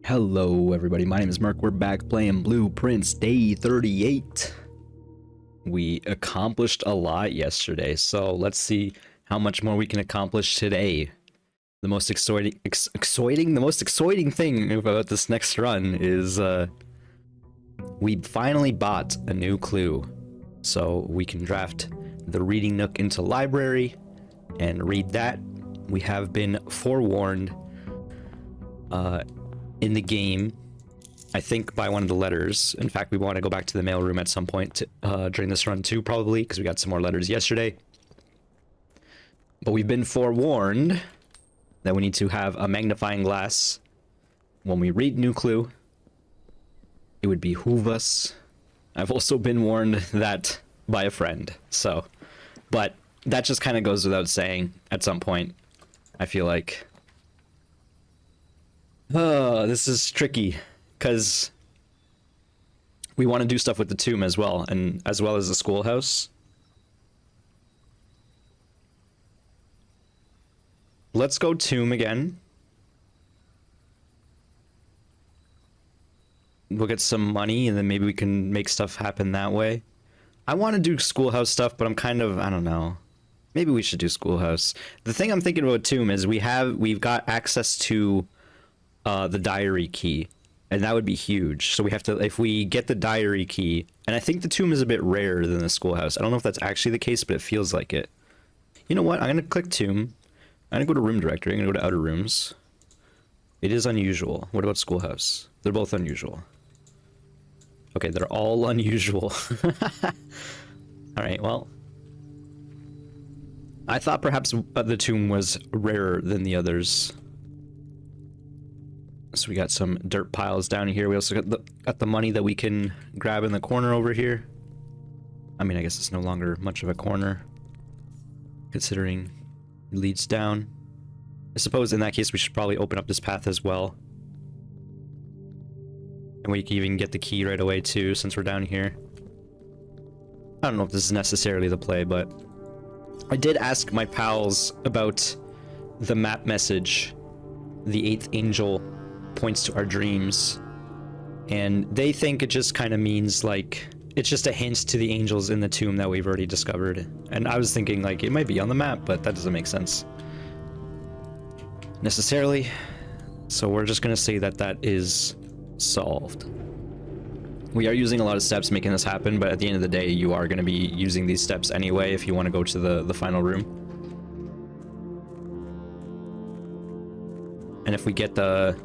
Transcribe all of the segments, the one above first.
Hello everybody, my name is Mark. We're back playing Blueprints Day 38. We accomplished a lot yesterday, so let's see how much more we can accomplish today. The most exciting thing about this next run is we finally bought a new clue. So we can draft the reading nook into library and read that. We have been forewarned in the game, I think, by one of the letters. In fact, we want to go back to the mailroom at some point during this run too, probably, because we got some more letters yesterday. But we've been forewarned that we need to have a magnifying glass when we read new clue. It would behoove us. I've also been warned that by a friend, so, but that just kind of goes without saying at some point, I feel like. This is tricky, because we want to do stuff with the tomb as well, and as well as the schoolhouse. Let's go tomb again. We'll get some money, and then maybe we can make stuff happen that way. I want to do schoolhouse stuff, but I'm kind of, I don't know. Maybe we should do schoolhouse. The thing I'm thinking about tomb is we've got access to the diary key, and that would be huge. So we have to, if we get the diary key, and I think the tomb is a bit rarer than the schoolhouse. I don't know if that's actually the case, but it feels like it. You know what? I'm gonna click tomb. I'm gonna go to room directory. I'm gonna go to outer rooms. It is unusual. What about schoolhouse? They're both unusual. Okay, they're all unusual. All right, well, I thought perhaps the tomb was rarer than the others. So we got some dirt piles down here. We also got the money that we can grab in the corner over here. I mean, I guess it's no longer much of a corner, considering it leads down. I suppose in that case we should probably open up this path as well. And we can even get the key right away too, since we're down here. I don't know if this is necessarily the play, but I did ask my pals about the map message. The eighth angel points to our dreams, and they think it just kind of means like it's just a hint to the angels in the tomb that we've already discovered. And I was thinking like it might be on the map, but that doesn't make sense necessarily. So we're just gonna say that that is solved. We are using a lot of steps making this happen, but at the end of the day you are going to be using these steps anyway if you want to go to the final room. And if we get the,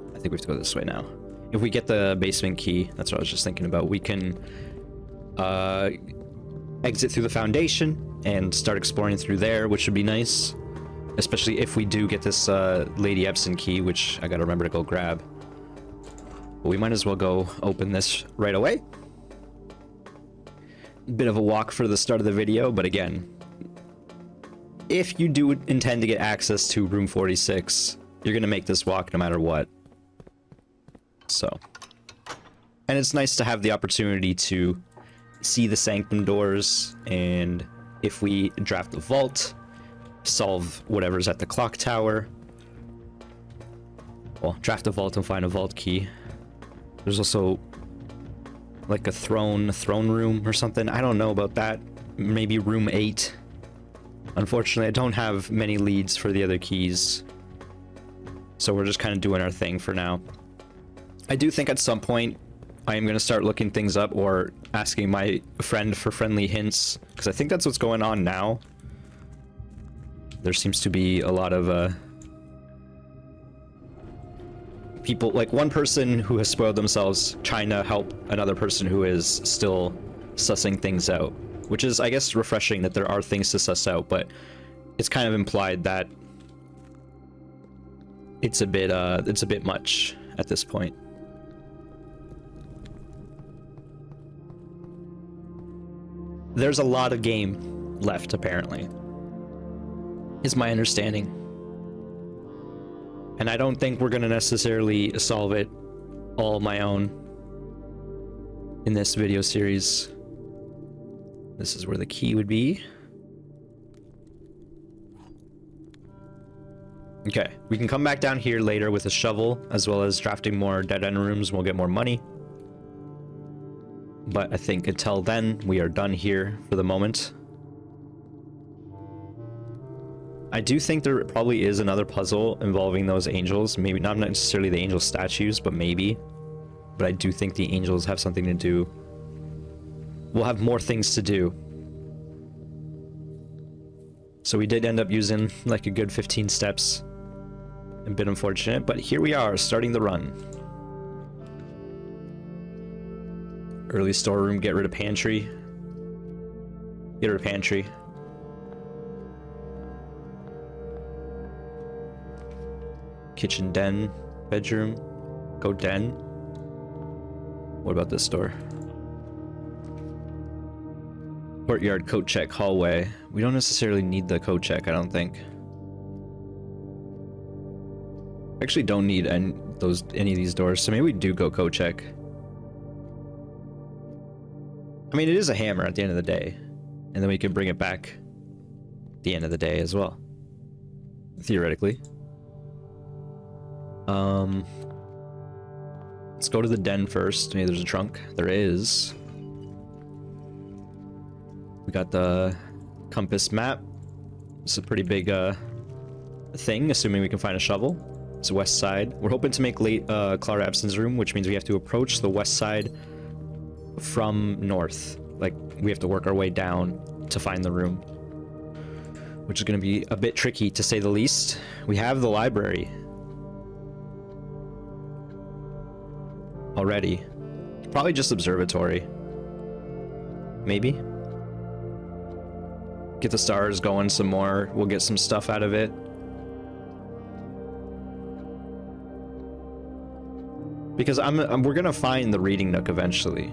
I think we have to go this way now. If we get the basement key, that's what I was just thinking about, we can exit through the foundation and start exploring through there, which would be nice, especially if we do get this Lady Epson key, which I gotta remember to go grab. But we might as well go open this right away. Bit of a walk for the start of the video, but again, if you do intend to get access to room 46, you're gonna make this walk no matter what. So, and it's nice to have the opportunity to see the sanctum doors, and if we draft the vault, solve whatever's at the clock tower. Well, draft a vault and find a vault key. There's also like a throne room or something. I don't know about that. Maybe room 8. Unfortunately, I don't have many leads for the other keys, so we're just kind of doing our thing for now. I do think at some point I am going to start looking things up or asking my friend for friendly hints, because I think that's what's going on now. There seems to be a lot of people, like one person who has spoiled themselves trying to help another person who is still sussing things out, which is, I guess, refreshing that there are things to suss out, but it's kind of implied that it's a bit much at this point. There's a lot of game left, apparently, is my understanding. And I don't think we're going to necessarily solve it all on my own in this video series. This is where the key would be. Okay, we can come back down here later with a shovel, as well as drafting more dead end rooms. We'll get more money. But I think until then, we are done here for the moment. I do think there probably is another puzzle involving those angels. Maybe not necessarily the angel statues, but maybe. But I do think the angels have something to do. We'll have more things to do. So we did end up using like a good 15 steps. A bit unfortunate, but here we are, starting the run. Early storeroom, get rid of pantry. Get rid of pantry. Kitchen, den, bedroom. Go den. What about this door? Courtyard, coat check, hallway. We don't necessarily need the coat check, I don't think. Actually don't need any of these doors, so maybe we do go coat check. I mean, it is a hammer at the end of the day, and then we can bring it back at the end of the day as well, theoretically. Let's go to the den first. Maybe there's a trunk. There is. We got the compass map. It's a pretty big thing, assuming we can find a shovel. It's west side. We're hoping to make Clara Abson's room, which means we have to approach the west side from north. Like, we have to work our way down to find the room, which is going to be a bit tricky, to say the least. We have the library already. Probably just observatory. Maybe. Get the stars going some more. We'll get some stuff out of it. Because we're gonna find the reading nook eventually.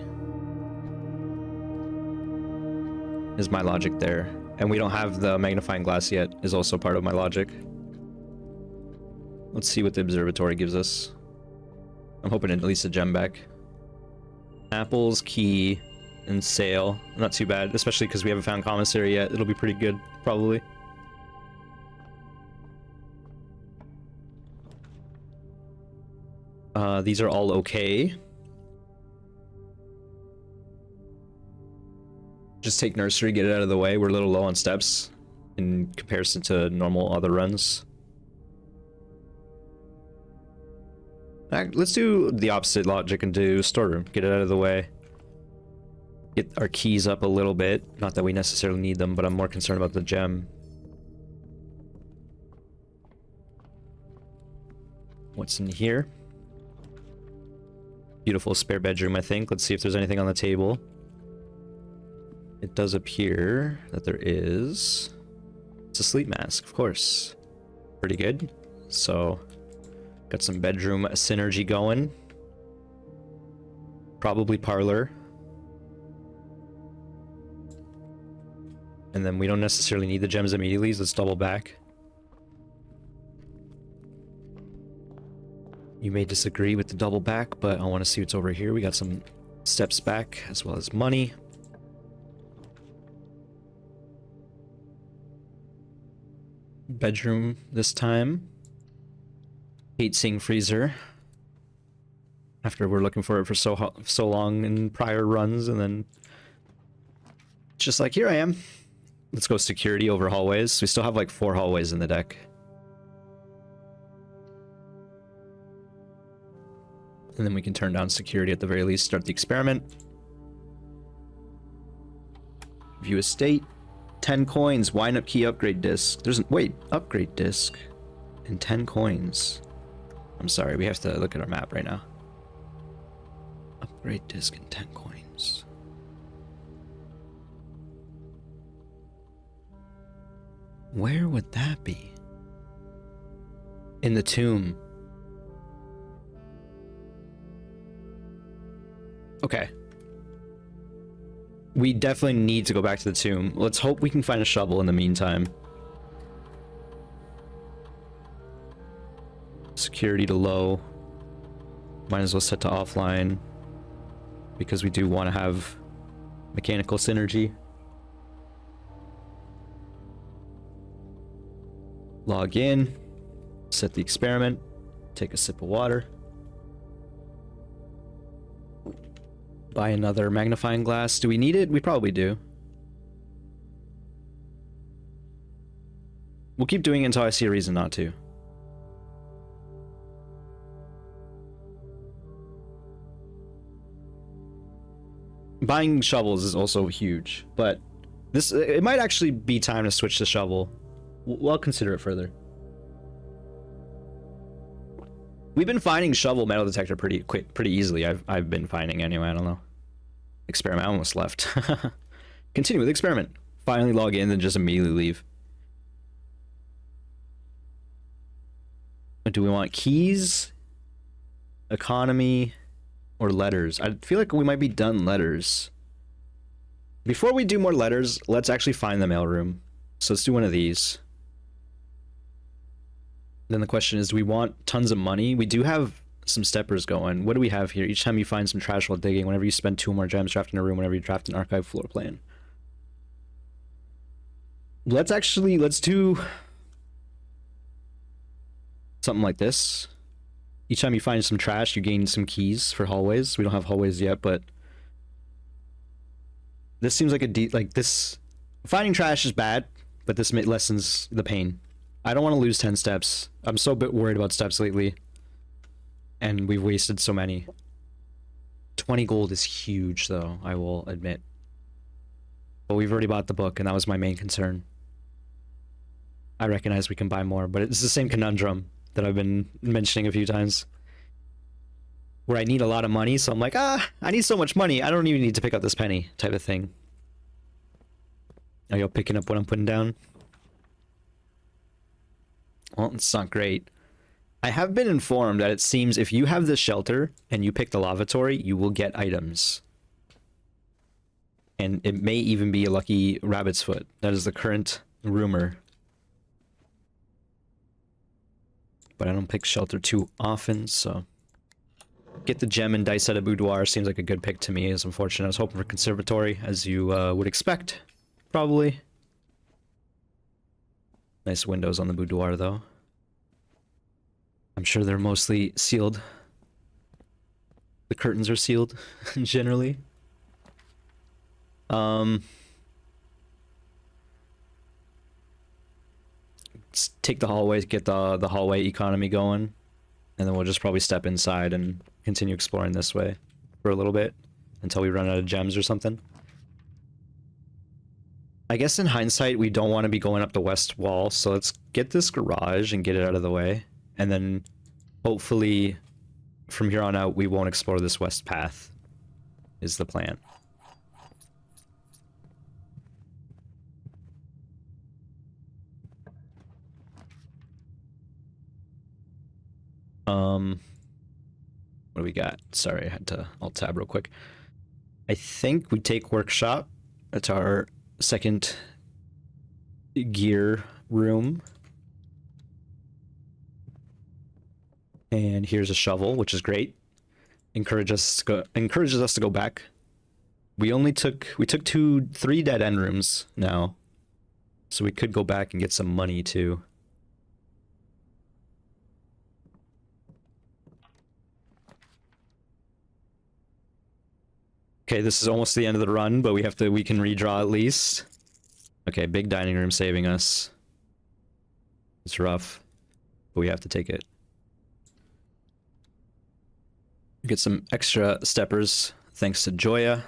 Is my logic there. And we don't have the magnifying glass yet, is also part of my logic. Let's see what the observatory gives us. I'm hoping at least a gem back. Apples, key, and sail. Not too bad, especially because we haven't found commissary yet. It'll be pretty good, probably. These are all okay. Just take nursery, get it out of the way. We're a little low on steps in comparison to normal other runs. Let's do the opposite logic and do storeroom. Get it out of the way. Get our keys up a little bit. Not that we necessarily need them, but I'm more concerned about the gem. What's in here? Beautiful spare bedroom, I think. Let's see if there's anything on the table. It does appear that there is. It's a sleep mask, of course. Pretty good. So, got some bedroom synergy going. Probably parlor. And then we don't necessarily need the gems immediately, so let's double back. You may disagree with the double back, but I want to see what's over here. We got some steps back, as well as money. Bedroom this time. Hate seeing freezer. After we're looking for it for so long in prior runs, and then it's just like, here I am. Let's go security over hallways. We still have like 4 hallways in the deck. And then we can turn down security at the very least, start the experiment. View estate. 10 coins, wind-up key upgrade disc. Wait, upgrade disc. And 10 coins. I'm sorry, we have to look at our map right now. Upgrade disc and 10 coins. Where would that be? In the tomb. Okay. We definitely need to go back to the tomb. Let's hope we can find a shovel in the meantime. Security to low. Might as well set to offline. Because we do want to have mechanical synergy. Log in. Set the experiment. Take a sip of water. Buy another magnifying glass. Do we need it? We probably do. We'll keep doing it until I see a reason not to. Buying shovels is also huge, but it might actually be time to switch to shovel. We'll consider it further. We've been finding shovel metal detector pretty easily. I've been finding anyway. I don't know. Experiment. I almost left. Continue with experiment. Finally log in, then just immediately leave. Do we want keys, economy, or letters? I feel like we might be done letters. Before we do more letters, let's actually find the mailroom. So let's do one of these. Then the question is, do we want tons of money? We do have some steppers going. What do we have here? Each time you find some trash while digging, whenever you spend 2 more gems drafting a room, whenever you draft an archive floor plan. Let's do something like this. Each time you find some trash, you gain some keys for hallways. We don't have hallways yet, but this seems like this. Finding trash is bad, but this lessens the pain. I don't want to lose 10 steps. I'm so a bit worried about steps lately, and we've wasted so many. 20 gold is huge, though, I will admit. But we've already bought the book, and that was my main concern. I recognize we can buy more, but it's the same conundrum that I've been mentioning a few times, where I need a lot of money, so I'm like, I need so much money, I don't even need to pick up this penny, type of thing. Are y'all picking up what I'm putting down? Well, it's not great. I have been informed that it seems if you have this shelter and you pick the lavatory, you will get items. And it may even be a lucky rabbit's foot. That is the current rumor. But I don't pick shelter too often, so... Get the gem and dice out of boudoir seems like a good pick to me. It's unfortunate. I was hoping for conservatory, as you would expect. Probably. Nice windows on the boudoir, though. I'm sure they're mostly sealed. The curtains are sealed, generally. Let's take the hallways, get the hallway economy going, and then we'll just probably step inside and continue exploring this way for a little bit until we run out of gems or something. I guess in hindsight, we don't want to be going up the west wall, so let's get this garage and get it out of the way, and then hopefully from here on out we won't explore this west path, is the plan. What do we got? Sorry, I had to alt tab real quick. I think we take workshop. That's our second gear room. And here's a shovel, which is great. Encourages us to go back. We took 3 dead end rooms now. So we could go back and get some money too. Okay, this is almost the end of the run, but we can redraw at least. Okay, big dining room saving us. It's rough, but we have to take it. Get some extra steppers thanks to Joya.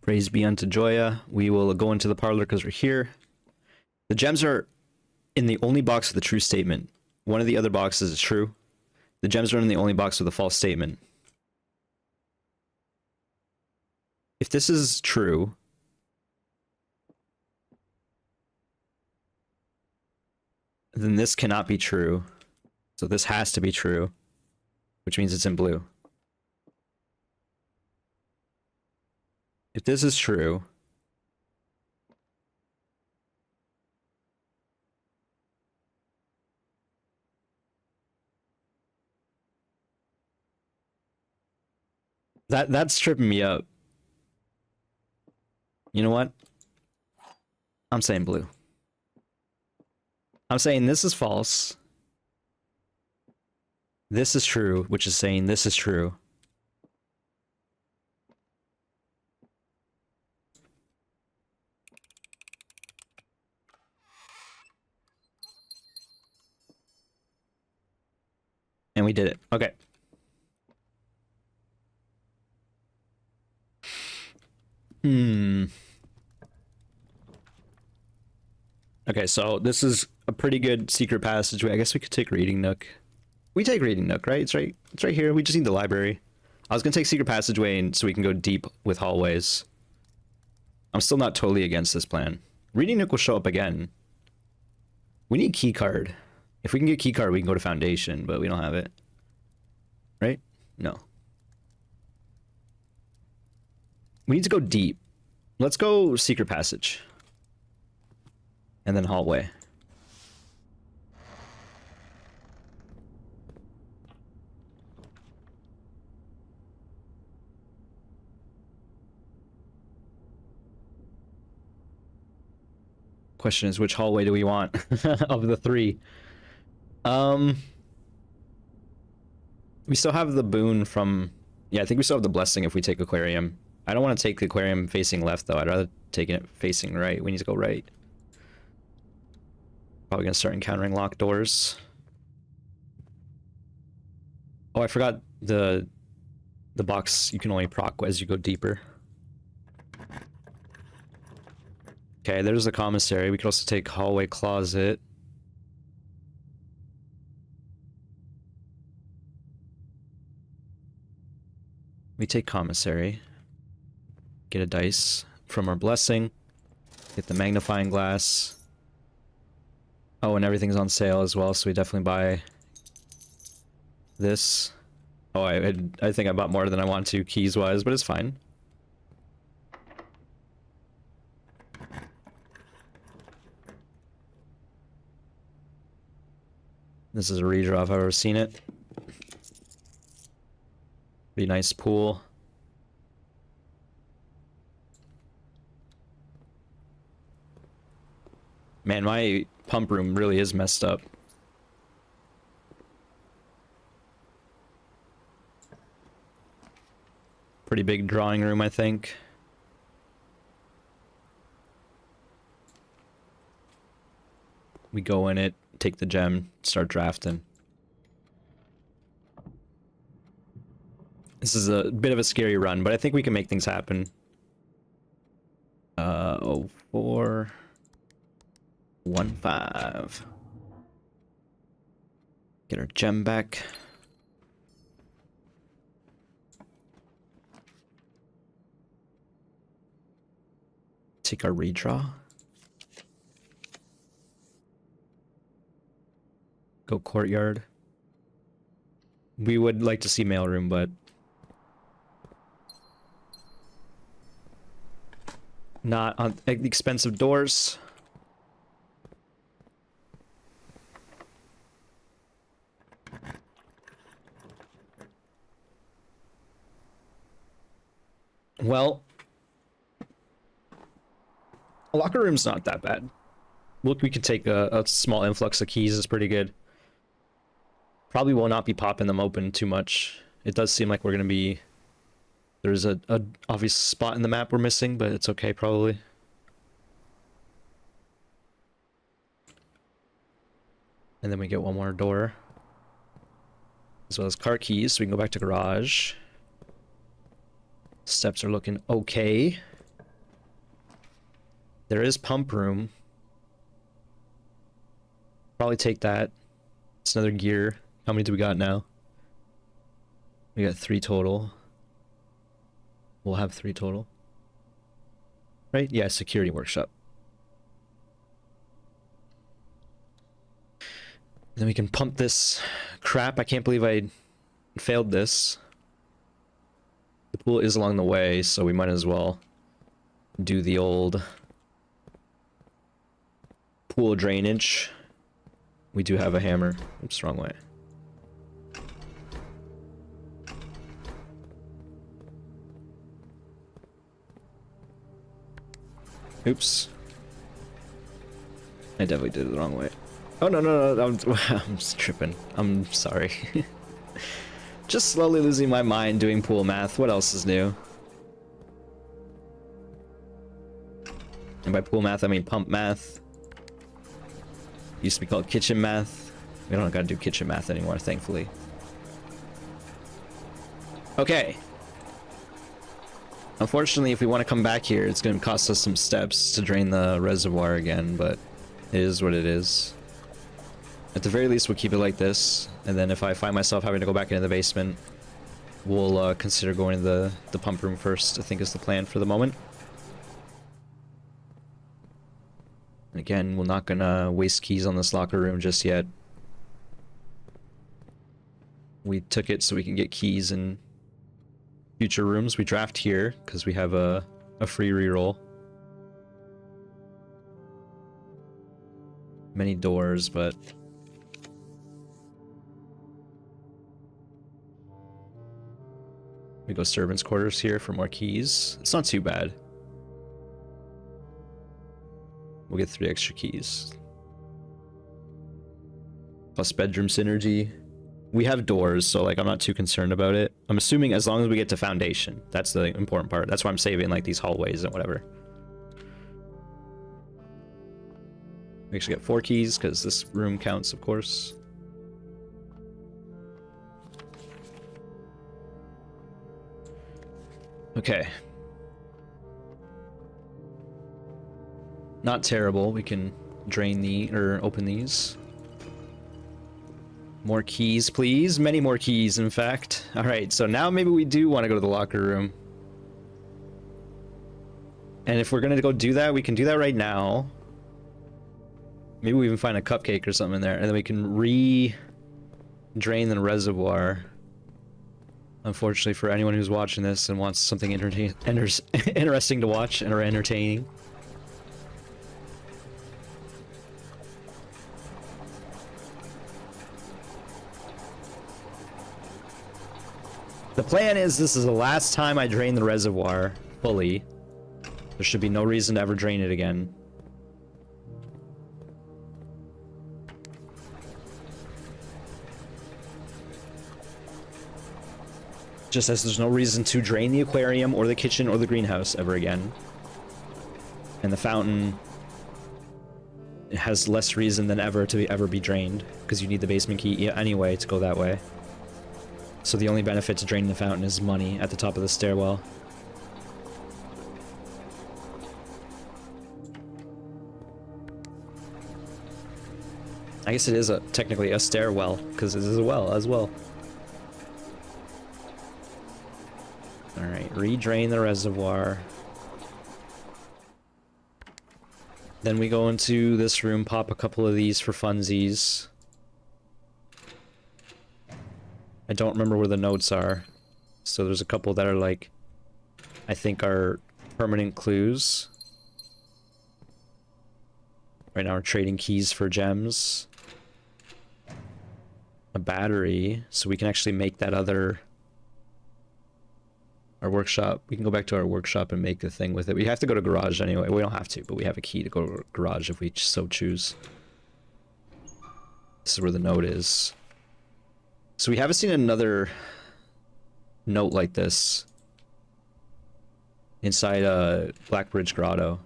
Praise be unto Joya. We will go into the parlor because we're here. The gems are in the only box with a true statement. One of the other boxes is true. The gems are in the only box with a false statement. If this is true, then this cannot be true. So this has to be true, which means it's in blue. If this is true, that's tripping me up. You know what? I'm saying blue. I'm saying this is false. This is true, which is saying this is true. And we did it. Okay. Okay, so this is a pretty good secret passageway. I guess we could take Reading Nook. We take Reading Nook, right? It's right here. We just need the library. I was gonna take secret passageway and so we can go deep with hallways. I'm still not totally against this plan. Reading Nook will show up again. We need keycard. If we can get keycard, we can go to Foundation, but we don't have it. Right? No. We need to go deep. Let's go secret passage. And then hallway. Question is, which hallway do we want of the three? We still have the boon from... Yeah, I think we still have the blessing if we take aquarium. I don't want to take the aquarium facing left, though. I'd rather take it facing right. We need to go right. Probably gonna start encountering locked doors. Oh, I forgot the box you can only proc as you go deeper. Okay, there's the commissary. We could also take hallway closet. We take commissary. Get a dice from our blessing. Get the magnifying glass. Oh, and everything's on sale as well, so we definitely buy this. Oh, I think I bought more than I want to keys-wise, but it's fine. This is a redraw if I've ever seen it. Pretty nice pool. Man, my pump room really is messed up. Pretty big drawing room, I think. We go in it, take the gem, start drafting. This is a bit of a scary run, but I think we can make things happen. 04 15. Get our gem back. Take our redraw. Go courtyard. We would like to see mailroom, but not on expensive doors. Well, a locker room's not that bad. Look, we could take a small influx of keys. Is pretty good. Probably will not be popping them open too much. It does seem like we're gonna be... There's a obvious spot in the map we're missing, but it's okay probably. And then we get one more door. As well as car keys, so we can go back to garage. Steps are looking okay. There is pump room. Probably take that. It's another gear. How many do we got now? We got 3 total. We'll have 3 total. Right? Yeah, security workshop. Then we can pump this crap. I can't believe I failed this. The pool is along the way, so we might as well do the old pool drainage. We do have a hammer. Oops, wrong way. Oops. I definitely did it the wrong way. Oh, no, I'm just tripping. I'm sorry. Just slowly losing my mind doing pool math. What else is new? And by pool math, I mean pump math. Used to be called kitchen math. We don't gotta do kitchen math anymore, thankfully. Okay. Unfortunately, if we want to come back here, it's going to cost us some steps to drain the reservoir again, but it is what it is. At the very least, we'll keep it like this, and then if I find myself having to go back into the basement, we'll consider going to the pump room first, I think is the plan for the moment. And again, we're not gonna waste keys on this locker room just yet. We took it so we can get keys in future rooms. We draft here because we have a free reroll. Many doors, but we go servants' quarters here for more keys. It's not too bad. We'll get 3 extra keys. Plus bedroom synergy. We have doors, so like I'm not too concerned about it. I'm assuming as long as we get to foundation. That's the important part. That's why I'm saving like these hallways and whatever. We actually get 4 keys because this room counts, of course. Okay. Not terrible. We can drain or open these. More keys, please. Many more keys, in fact. Alright, so now maybe we do want to go to the locker room. And if we're going to go do that, we can do that right now. Maybe we even find a cupcake or something in there. And then we can drain the reservoir. Unfortunately, for anyone who's watching this and wants something interesting to watch or entertaining. The plan is this is the last time I drain the reservoir fully. There should be no reason to ever drain it again. Just as there's no reason to drain the aquarium or the kitchen or the greenhouse ever again. And the fountain has less reason than ever to ever be drained, because you need the basement key anyway to go that way. So the only benefit to draining the fountain is money at the top of the stairwell. I guess it is technically a stairwell, because it is a well as well. Alright, re-drain the reservoir. Then we go into this room, pop a couple of these for funsies. I don't remember where the notes are. So there's a couple that are like, I think are permanent clues. Right now we're trading keys for gems. A battery, so we can actually make that other... Our workshop, we can go back to our workshop and make the thing with it. We have to go to garage anyway. We don't have to, but we have a key to go to garage if we so choose. This is where the note is. So we haven't seen another note like this inside Blackbridge Grotto.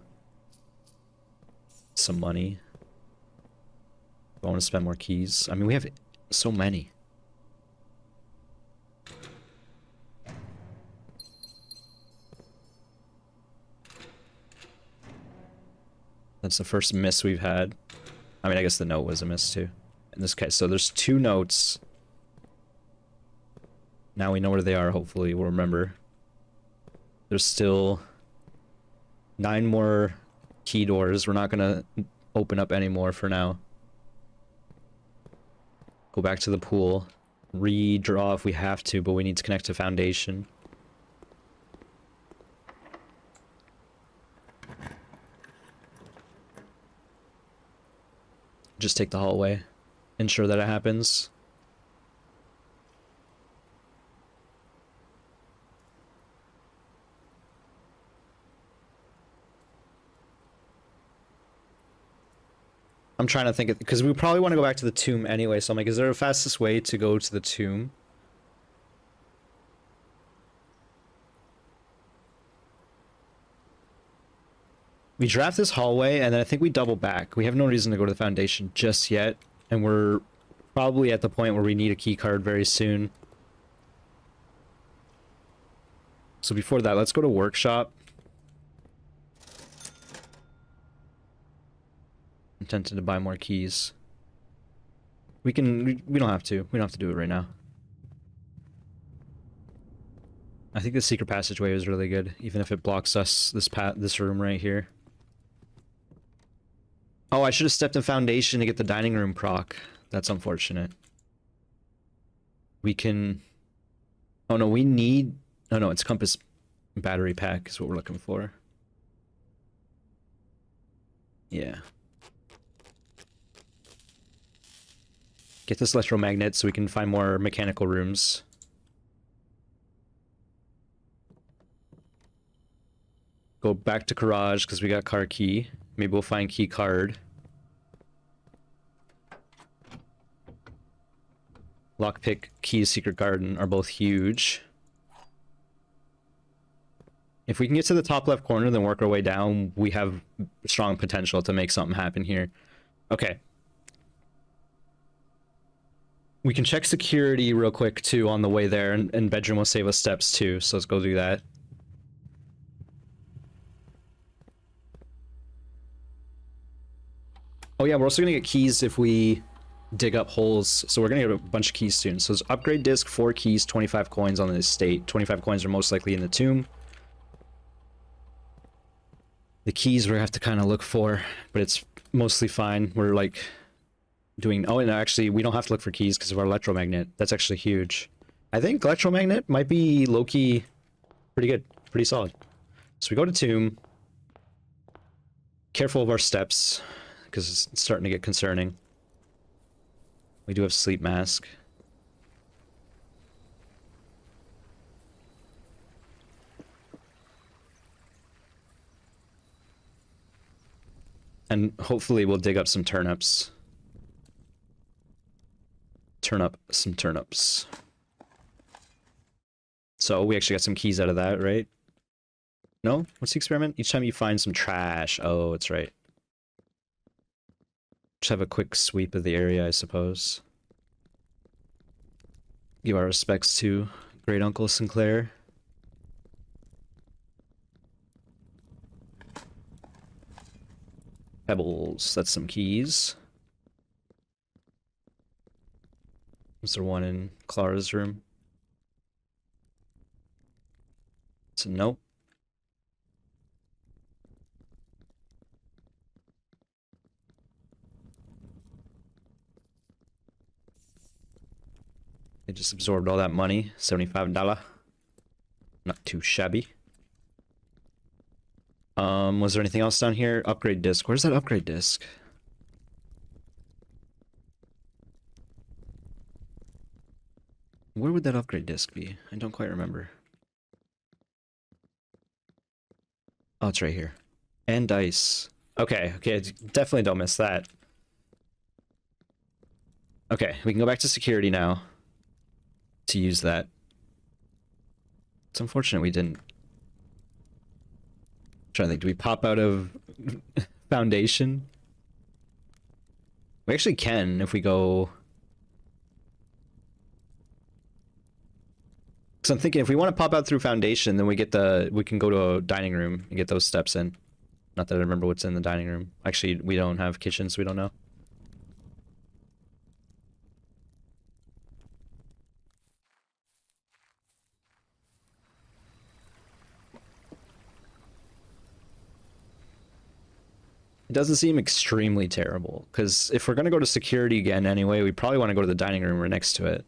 Some money. I want to spend more keys. I mean, we have so many. That's the first miss we've had. I mean, I guess the note was a miss too. In this case, so there's 2 notes. Now we know where they are, hopefully we'll remember. There's still 9 more key doors. We're not gonna open up any more for now. Go back to the pool. Redraw if we have to, but we need to connect to foundation. Just take the hallway. Ensure that it happens. I'm trying to think, because we probably want to go back to the tomb anyway, so I'm like, is there a fastest way to go to the tomb? We draft this hallway, and then I think we double back. We have no reason to go to the foundation just yet, and we're probably at the point where we need a key card very soon. So before that, let's go to workshop. I'm tempted to buy more keys. We don't have to. We don't have to do it right now. I think the secret passageway is really good, even if it blocks us, this room right here. Oh, I should have stepped in foundation to get the dining room proc. That's unfortunate. We can... Oh no, we need... Oh no, it's compass battery pack is what we're looking for. Yeah. Get this electromagnet so we can find more mechanical rooms. Go back to garage because we got car key. Maybe we'll find key card. Lockpick, key to secret garden are both huge. If we can get to the top left corner, then work our way down, we have strong potential to make something happen here. Okay. We can check security real quick too on the way there, and bedroom will save us steps too, so let's go do that. Oh yeah, we're also gonna get keys if we dig up holes, so we're gonna get a bunch of keys soon. So it's upgrade disc, 4 keys, 25 coins on the estate. 25 coins are most likely in the tomb. The keys we have to kind of look for, but it's mostly fine. We're like doing... Oh, and actually we don't have to look for keys because of our electromagnet. That's actually huge. I think electromagnet might be low-key pretty good, pretty solid. So we go to tomb. Careful of our steps, because it's starting to get concerning. We do have sleep mask. And hopefully we'll dig up some turnips. Turn up some turnips. So we actually got some keys out of that, right? No? What's the experiment? Each time you find some trash. Oh, it's right. Just have a quick sweep of the area, I suppose. Give our respects to Great Uncle Sinclair. Pebbles, that's some keys. Was there one in Clara's room? It's a nope. They just absorbed all that money, $75. Not too shabby. Was there anything else down here? Upgrade disc. Where's that upgrade disc? Where would that upgrade disc be? I don't quite remember. Oh, it's right here. And dice. Okay, okay, definitely don't miss that. Okay, we can go back to security now to use that. It's unfortunate we didn't. I'm trying to think, do we pop out of foundation? We actually can if we go... So I'm thinking if we want to pop out through foundation, then we can go to a dining room and get those steps in. Not that I remember what's in the dining room. Actually, we don't have kitchens, so we don't know. It doesn't seem extremely terrible, because if we're going to go to security again anyway, we probably want to go to the dining room or next to it.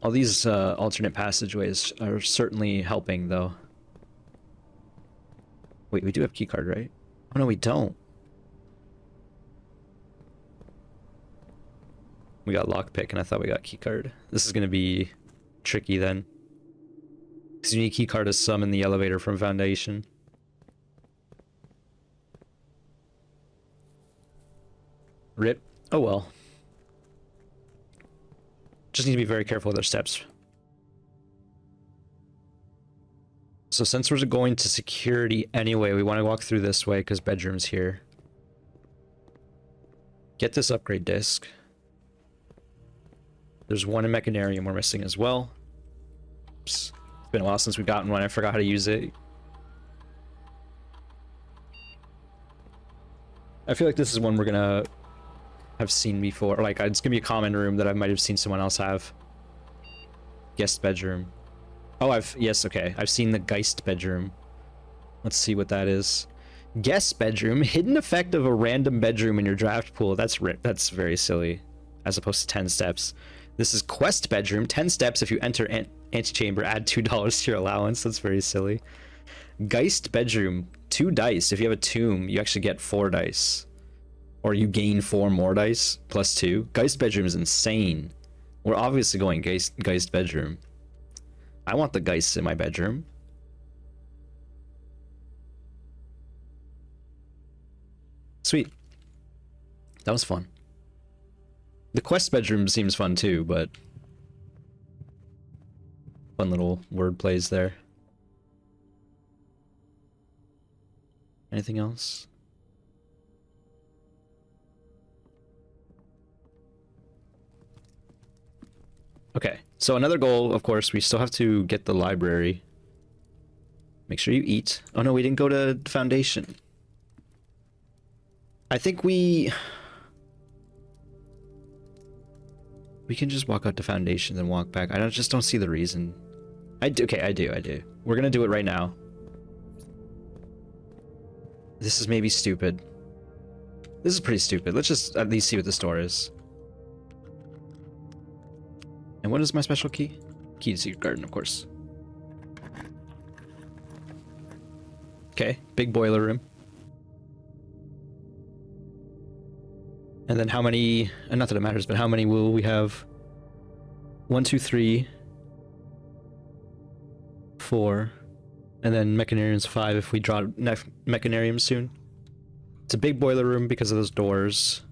All these alternate passageways are certainly helping, though. Wait, we do have keycard, right? Oh no, we don't. We got lockpick, and I thought we got keycard. This is gonna be tricky then. Because you need key card to summon the elevator from Foundation. Rip. Oh well. Just need to be very careful with our steps. So since we're going to security anyway, we want to walk through this way because bedroom's here. Get this upgrade disc. There's one in Mechanarium we're missing as well. Oops. It's been a while since we've gotten one. I forgot how to use it. I feel like this is one we're gonna have seen before. Like, it's gonna be a common room that I might have seen someone else have. Guest bedroom. Oh, yes, okay. I've seen the Geist bedroom. Let's see what that is. Guest bedroom. Hidden effect of a random bedroom in your draft pool. That's very silly. As opposed to 10 steps. This is Quest bedroom. 10 steps if you enter antechamber. Add $2 to your allowance. That's very silly. Geist bedroom. 2 dice. If you have a tomb, you actually get 4 dice. Or you gain 4 more dice. Plus 2. Geist bedroom is insane. We're obviously going Geist bedroom. I want the Geists in my bedroom. Sweet. That was fun. The Quest bedroom seems fun too, but... fun little word plays there. Anything else? Okay, so another goal, of course, we still have to get the library. Make sure you eat. Oh no, we didn't go to Foundation. I think we can just walk out to Foundation and walk back. I just don't see the reason. Okay, I do. We're gonna do it right now. This is maybe stupid. This is pretty stupid. Let's just at least see what the store is. And what is my special key? Key to Secret Garden, of course. Okay, big boiler room. And then how many, and not that it matters, but how many will we have? 1, 2, 3, 4, and then Mechanarium's 5 if we draw Mechanarium soon. It's a big boiler room because of those doors.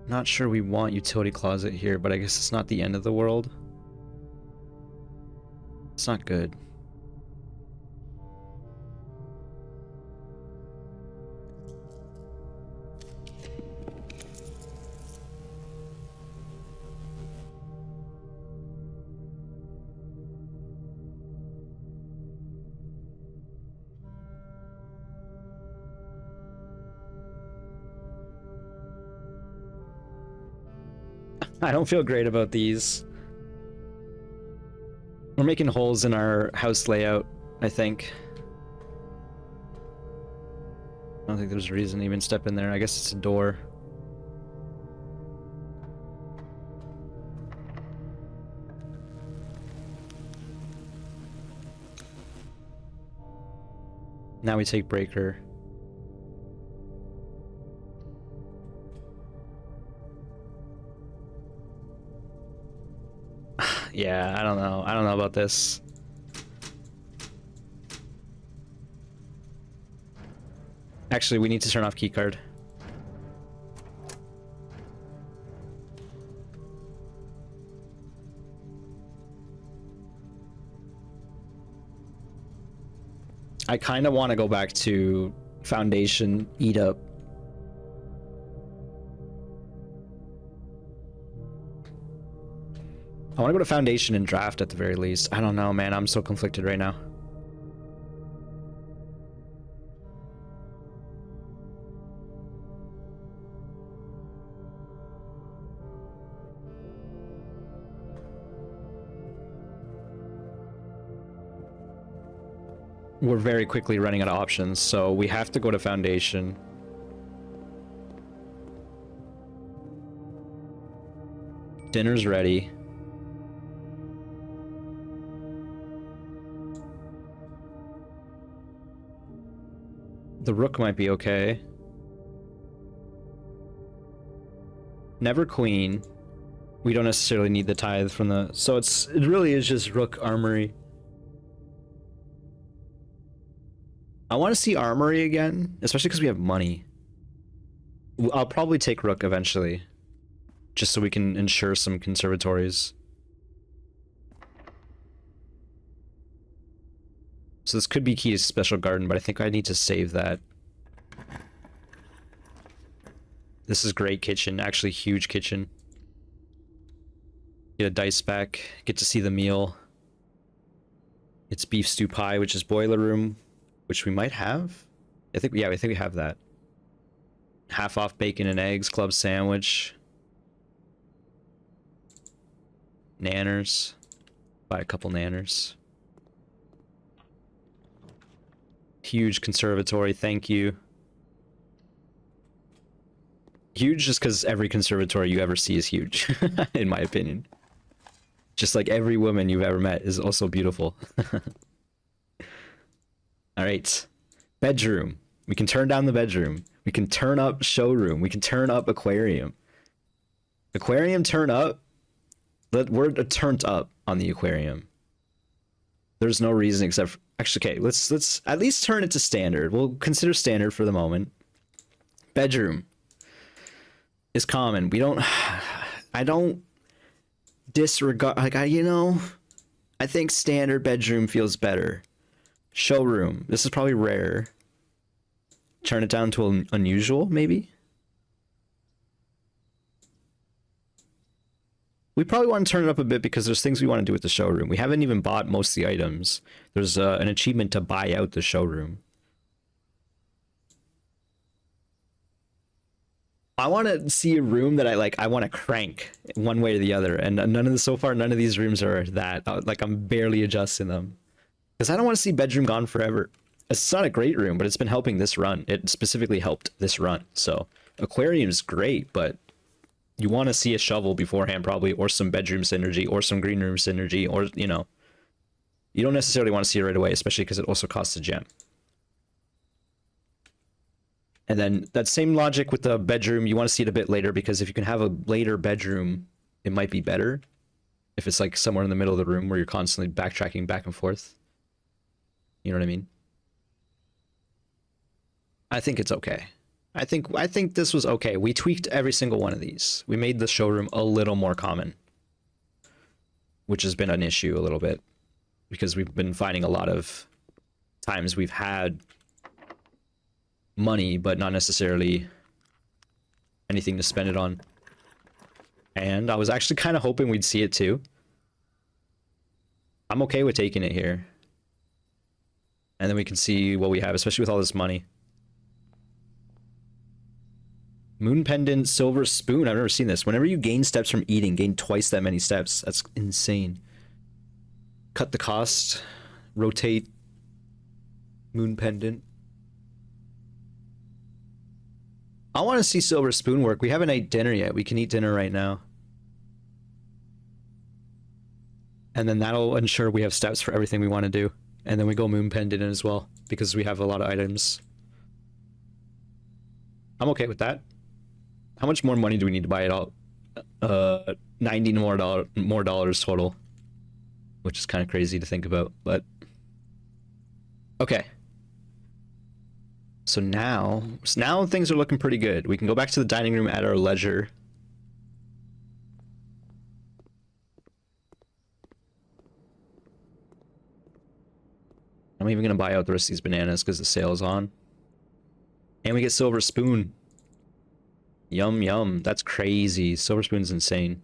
Not sure we want utility closet here, but I guess it's not the end of the world. It's not good. I don't feel great about these. We're making holes in our house layout, I think. I don't think there's a reason to even step in there. I guess it's a door. Now we take breaker. Yeah, I don't know. I don't know about this. Actually, we need to turn off keycard. I kind of want to go back to Foundation, eat up. I want to go to Foundation and draft at the very least. I don't know, man. I'm so conflicted right now. We're very quickly running out of options, so we have to go to Foundation. Dinner's ready. The rook might be okay. Never queen. We don't necessarily need the tithe from the... So it really is just rook armory. I want to see armory again, especially because we have money. I'll probably take rook eventually, just so we can ensure some conservatories. So this could be key to special garden, but I think I need to save that. This is great kitchen, actually huge kitchen. Get a dice back, get to see the meal. It's beef stew pie, which is boiler room, which we might have. I think we have that. Half off bacon and eggs, club sandwich. Nanners. Buy a couple nanners. Huge conservatory, thank you. Huge just because every conservatory you ever see is huge, in my opinion. Just like every woman you've ever met is also beautiful. Alright. Bedroom. We can turn down the bedroom. We can turn up showroom. We can turn up aquarium. Aquarium turn up. We're turned up on the aquarium. There's no reason except for, actually, okay, let's at least turn it to standard. We'll consider standard for the moment. Bedroom is common. I don't disregard, like, I think standard bedroom feels better. Showroom, this is probably rare. Turn it down to an unusual, maybe? We probably want to turn it up a bit because there's things we want to do with the showroom. We haven't even bought most of the items. There's an achievement to buy out the showroom. I want to see a room that I want to crank one way or the other. And none of these rooms are that. Like, I'm barely adjusting them. Because I don't want to see bedroom gone forever. It's not a great room, but it's been helping this run. It specifically helped this run. So, aquarium's great, but you want to see a shovel beforehand, probably, or some bedroom synergy, or some green room synergy, or, you don't necessarily want to see it right away, especially because it also costs a gem. And then that same logic with the bedroom, you want to see it a bit later, because if you can have a later bedroom, it might be better. If it's like somewhere in the middle of the room where you're constantly backtracking back and forth. You know what I mean? I think it's okay. I think this was okay. We tweaked every single one of these. We made the showroom a little more common, which has been an issue a little bit, because we've been finding a lot of times we've had money, but not necessarily anything to spend it on. And I was actually kind of hoping we'd see it too. I'm okay with taking it here. And then we can see what we have, especially with all this money. Moon pendant, silver spoon. I've never seen this. Whenever you gain steps from eating, gain twice that many steps. That's insane. Cut the cost. Rotate. Moon pendant. I want to see silver spoon work. We haven't ate dinner yet. We can eat dinner right now. And then that'll ensure we have steps for everything we want to do. And then we go moon pendant in as well, because we have a lot of items. I'm okay with that. How much more money do we need to buy it all? $90 more dollars total, which is kind of crazy to think about, but okay. So now things are looking pretty good. We can go back to the dining room at our leisure. I'm even gonna buy out the rest of these bananas because the sale's on. And we get silver spoon. Yum yum. That's crazy. Silver spoon's insane.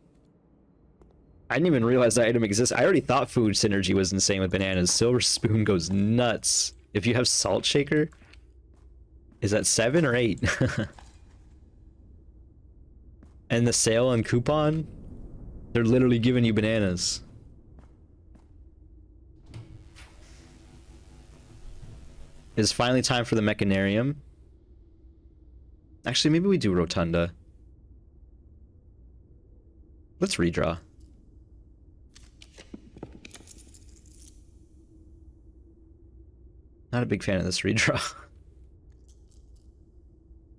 I didn't even realize that item exists. I already thought food synergy was insane with bananas. Silver spoon goes nuts. If you have salt shaker, is that 7 or 8? And the sale and coupon, they're literally giving you bananas. It's finally time for the mechanarium. Actually, maybe we do rotunda. Let's redraw. Not a big fan of this redraw.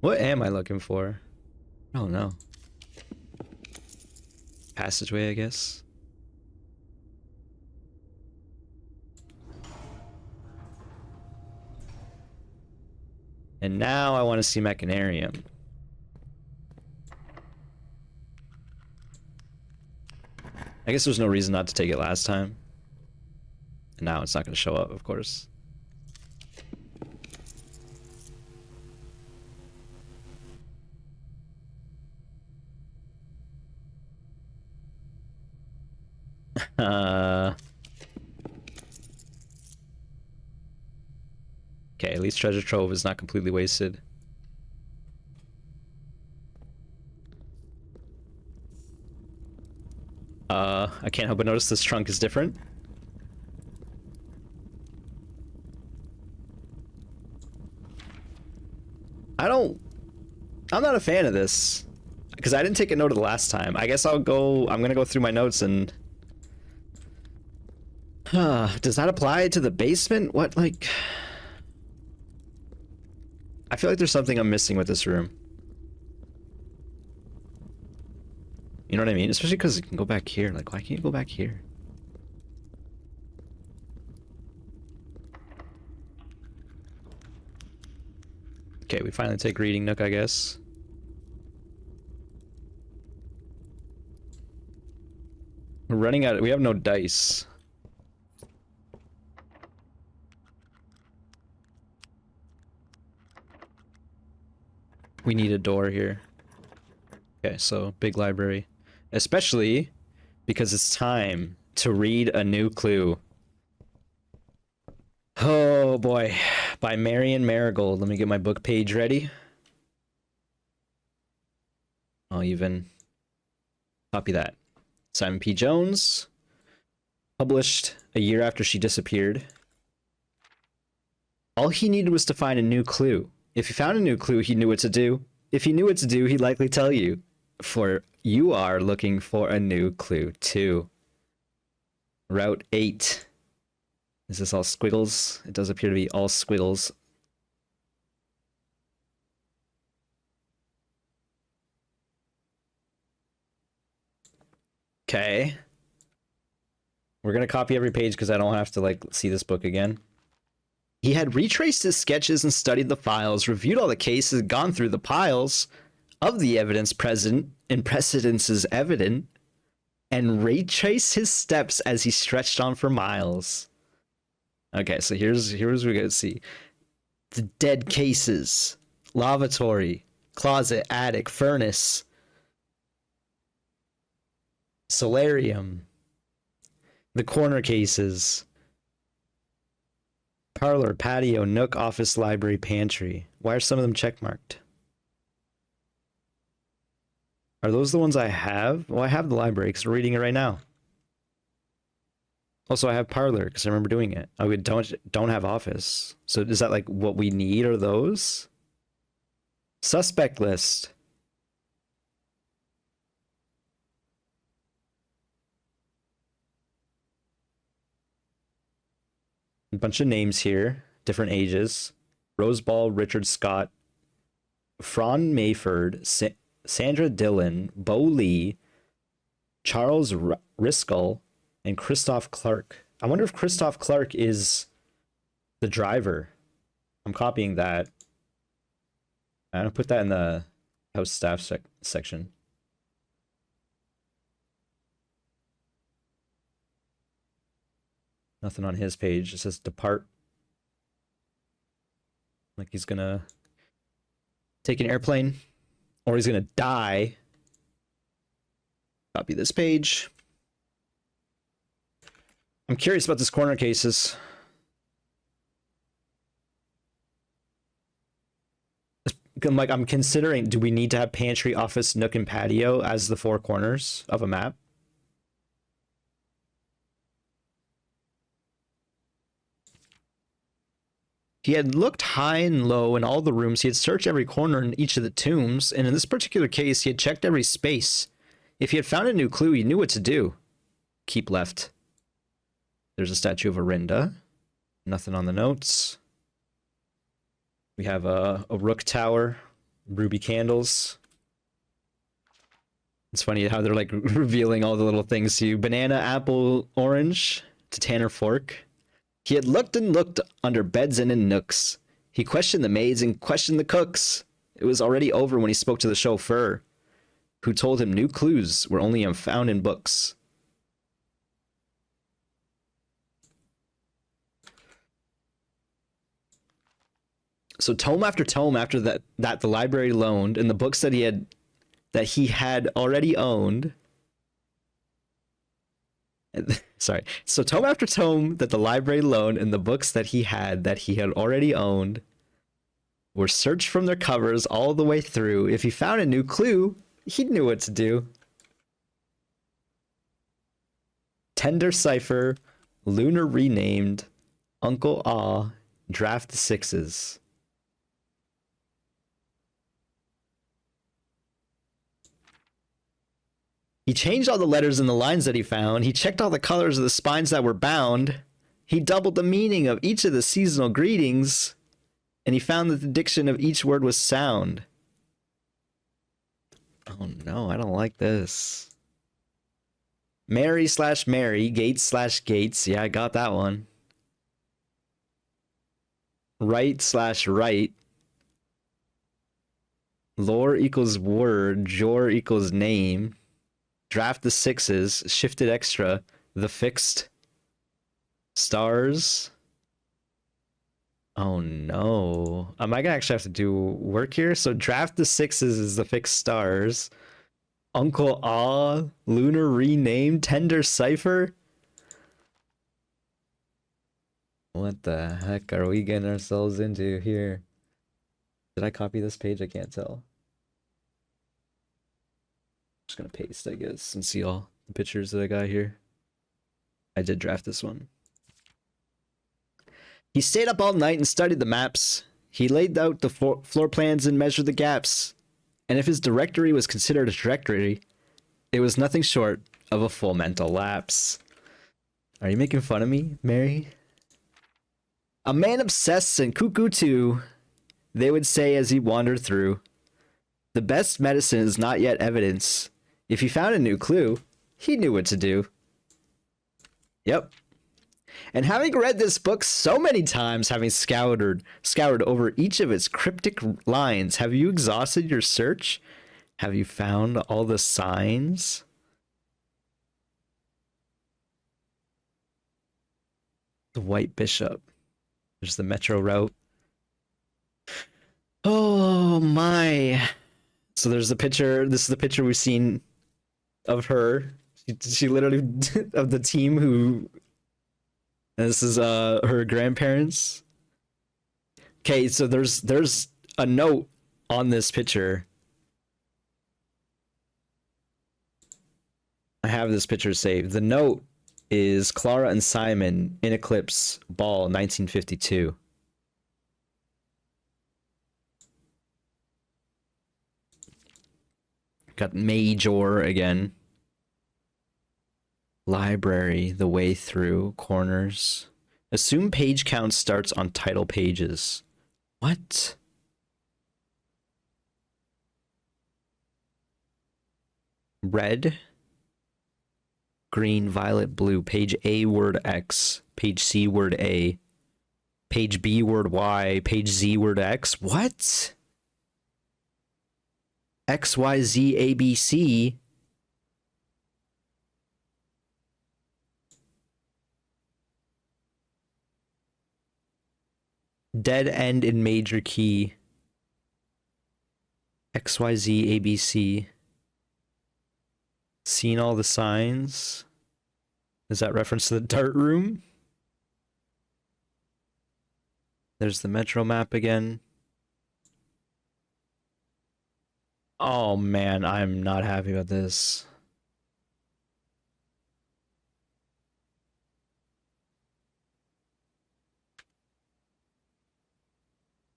What am I looking for? I don't know. Passageway, I guess. And now I want to see Mechanarium. I guess there's no reason not to take it last time. And now it's not going to show up, of course. Okay, at least Treasure Trove is not completely wasted. I can't help but notice this trunk is different. I'm not a fan of this. Because I didn't take a note of the last time. I guess I'm gonna go through my notes and... does that apply to the basement? What, like... I feel like there's something I'm missing with this room. You know what I mean? Especially because you can go back here. Like, why can't you go back here? Okay, we finally take Reading Nook, I guess. We're running out. We have no dice. We need a door here. Okay, so big library. Especially because it's time to read a new clue. Oh boy. By Marion Marigold. Let me get my book page ready. I'll even copy that. Simon P. Jones. Published a year after she disappeared. All he needed was to find a new clue. If he found a new clue, he knew what to do. If he knew what to do, he'd likely tell you. For you are looking for a new clue too. Route 8. Is this all squiggles? It does appear to be all squiggles. Okay. We're gonna copy every page because I don't have to like see this book again. He had retraced his sketches and studied the files, reviewed all the cases, gone through the piles of the evidence present and precedences evident, and retraced his steps as he stretched on for miles. Okay, so here's what we gotta see. The dead cases, lavatory, closet, attic, furnace, solarium, the corner cases, parlor, patio, nook, office, library, pantry. Why are some of them checkmarked? Are those the ones I have? Well, I have the library because we're reading it right now. Also, I have parlor because I remember doing it. Oh, we don't have office. So is that like what we need? Are those? Suspect list. A bunch of names here, different ages. Roseball, Richard Scott, Fron Mayford, Sandra Dillon, Bo Lee, Charles Riskel, and Christoph Clark. I wonder if Christoph Clark is the driver. I'm copying that. I'm gonna put that in the house staff section. Nothing on his page. It says depart. Like he's gonna take an airplane or he's gonna die. Copy this page. I'm curious about this corner cases. I'm considering, do we need to have pantry, office, nook, and patio as the four corners of a map? He had looked high and low in all the rooms. He had searched every corner in each of the tombs. And in this particular case, he had checked every space. If he had found a new clue, he knew what to do. Keep left. There's a statue of Arinda. Nothing on the notes. We have a rook tower. ruby candles. It's funny how they're like revealing all the little things to you. Banana, apple, orange to Tanner Fork. He had looked and looked under beds and in nooks. He questioned the maids and questioned the cooks. It was already over when he spoke to the chauffeur, who told him new clues were only found in books. So tome after tome after that the library loaned, and the books that he had already owned. Sorry. So tome after tome that the library loaned and the books that he had already owned were searched from their covers all the way through. If he found a new clue, he knew what to do. Tender Cipher, Lunar Renamed, Uncle Ah, Draft the Sixes. He changed all the letters in the lines that he found. He checked all the colors of the spines that were bound. He doubled the meaning of each of the seasonal greetings. And he found that the diction of each word was sound. Oh no, I don't like this. Mary/Mary, Gates/Gates. Yeah, I got that one. Right/right. Lore equals word. Jor equals name. Draft the sixes. Shifted extra. The fixed. Stars. Oh no. Am I gonna actually have to do work here? So draft the sixes is the fixed stars. Uncle Ah, Lunar Renamed, Tender Cipher. What the heck are we getting ourselves into here? Did I copy this page? I can't tell. Just gonna paste, I guess, and see all the pictures that I got here. I did draft this one. He stayed up all night and studied the maps. He laid out the floor plans and measured the gaps. And if his directory was considered a directory, it was nothing short of a full mental lapse. Are you making fun of me, Mary? A man obsessed and cuckoo too, they would say as he wandered through. The best medicine is not yet evidence. If he found a new clue, he knew what to do. Yep. And having read this book so many times, having scoured over each of its cryptic lines, have you exhausted your search? Have you found all the signs? The White Bishop. There's the metro route. Oh my. So there's the picture. This is the picture we've seen of her. She literally of the team who. This is her grandparents. Okay, so there's a note on this picture. I have this picture saved. The note is Clara and Simon in Eclipse Ball 1952. Got Major again. Library, the way through, corners. Assume page count starts on title pages. What? Red, green, violet, blue. Page A, word X. Page C, word A. Page B, word Y. Page Z, word X. What? X, Y, Z, A, B, C. Dead end in major key. X, Y, Z, A, B, C. Seen all the signs? Is that reference to the dart room? There's the metro map again. Oh man, I'm not happy about this.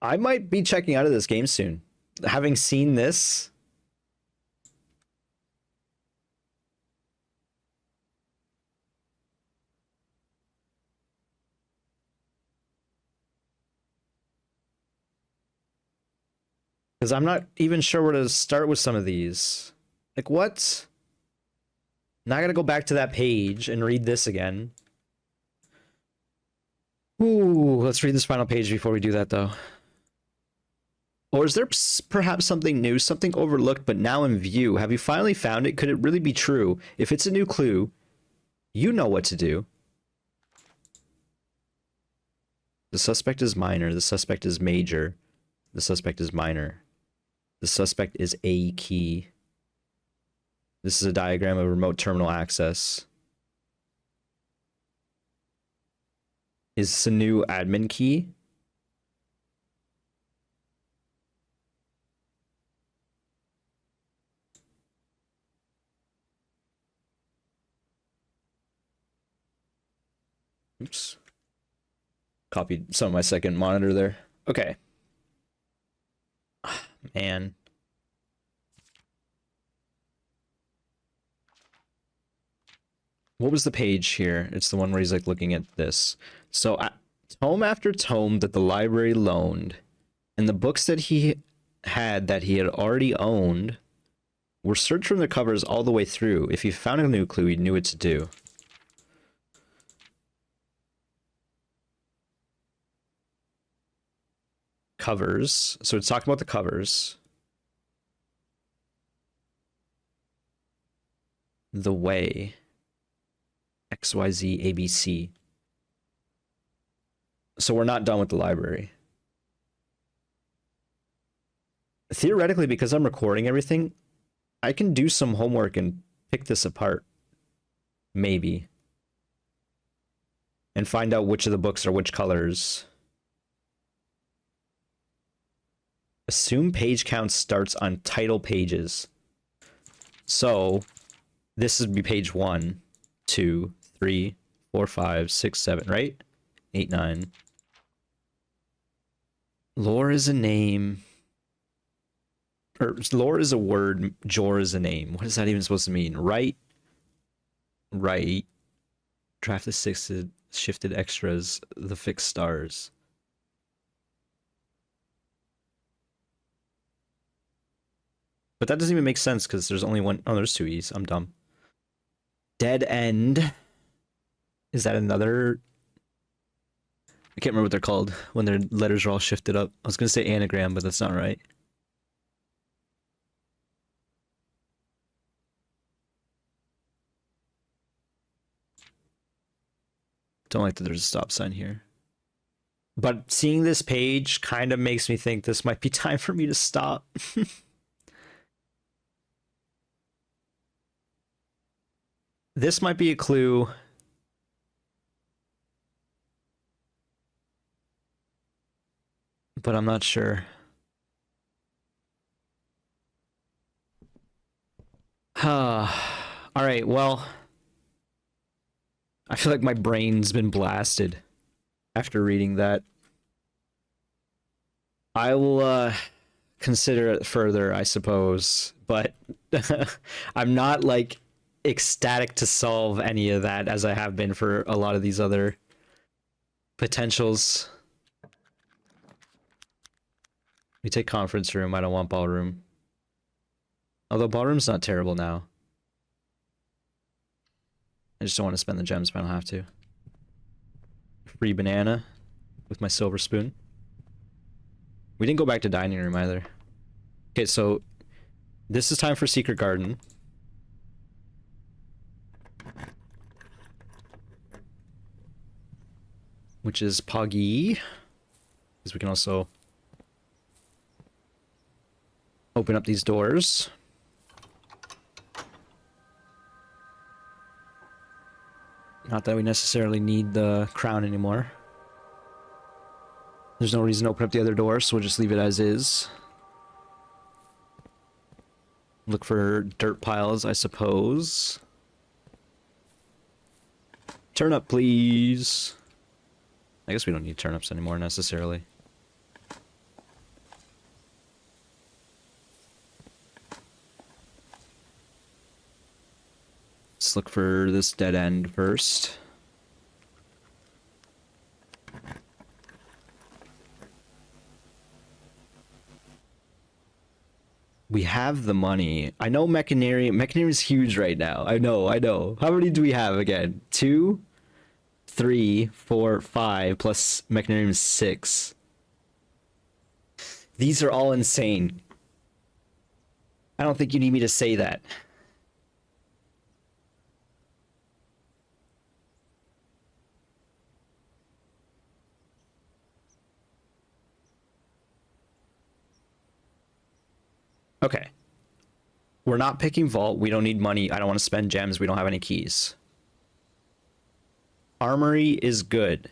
I might be checking out of this game soon. Having seen this. Because I'm not even sure where to start with some of these. Like, what? Now I gotta go back to that page and read this again. Ooh, let's read this final page before we do that, though. Or is there perhaps something new, something overlooked but now in view? Have you finally found it? Could it really be true? If it's a new clue, you know what to do. The suspect is minor. The suspect is major. The suspect is minor. The suspect is a key. This is a diagram of remote terminal access. Is this a new admin key? Oops. Copied some of my second monitor there. Okay. Man. What was the page here? It's the one where he's like looking at this. So tome after tome that the library loaned, and the books that he had already owned were searched from the covers all the way through. If he found a new clue, he knew what to do. Covers. So it's talking about the covers. The way. XYZ ABC. So we're not done with the library. Theoretically, because I'm recording everything, I can do some homework and pick this apart. Maybe. And find out which of the books are which colors. Assume page count starts on title pages. So this would be page 1, 2, 3, 4, 5, 6, 7, right? 8, 9. Lore is a name. Or lore is a word, Jor is a name. What is that even supposed to mean? Right. Draft the shifted extras, the fixed stars. But that doesn't even make sense because there's only one. Oh, there's 2 E's. I'm dumb. Dead end. Is that another? I can't remember what they're called when their letters are all shifted up. I was going to say anagram, but that's not right. Don't like that there's a stop sign here. But seeing this page kind of makes me think this might be time for me to stop. This might be a clue. But I'm not sure. All right, well, I feel like my brain's been blasted after reading that. I will consider it further, I suppose, but I'm not like ecstatic to solve any of that as I have been for a lot of these other potentials. We take conference room. I don't want ballroom. Although ballroom's not terrible now. I just don't want to spend the gems, but I don't have to. Free banana with my silver spoon. We didn't go back to dining room either. Okay, so this is time for Secret Garden. Which is Poggy. Because we can also open up these doors. Not that we necessarily need the crown anymore. There's no reason to open up the other door, so we'll just leave it as is. Look for dirt piles, I suppose. Turnip, please. I guess we don't need turnips anymore, necessarily. Let's look for this dead end first. We have the money. I know Mechanarium. Mechanarium is huge right now. I know. How many do we have again? 2, 3, 4, 5 plus Mechanarium is 6. These are all insane. I don't think you need me to say that. Okay. We're not picking Vault. We don't need money. I don't want to spend gems. We don't have any keys. Armory is good.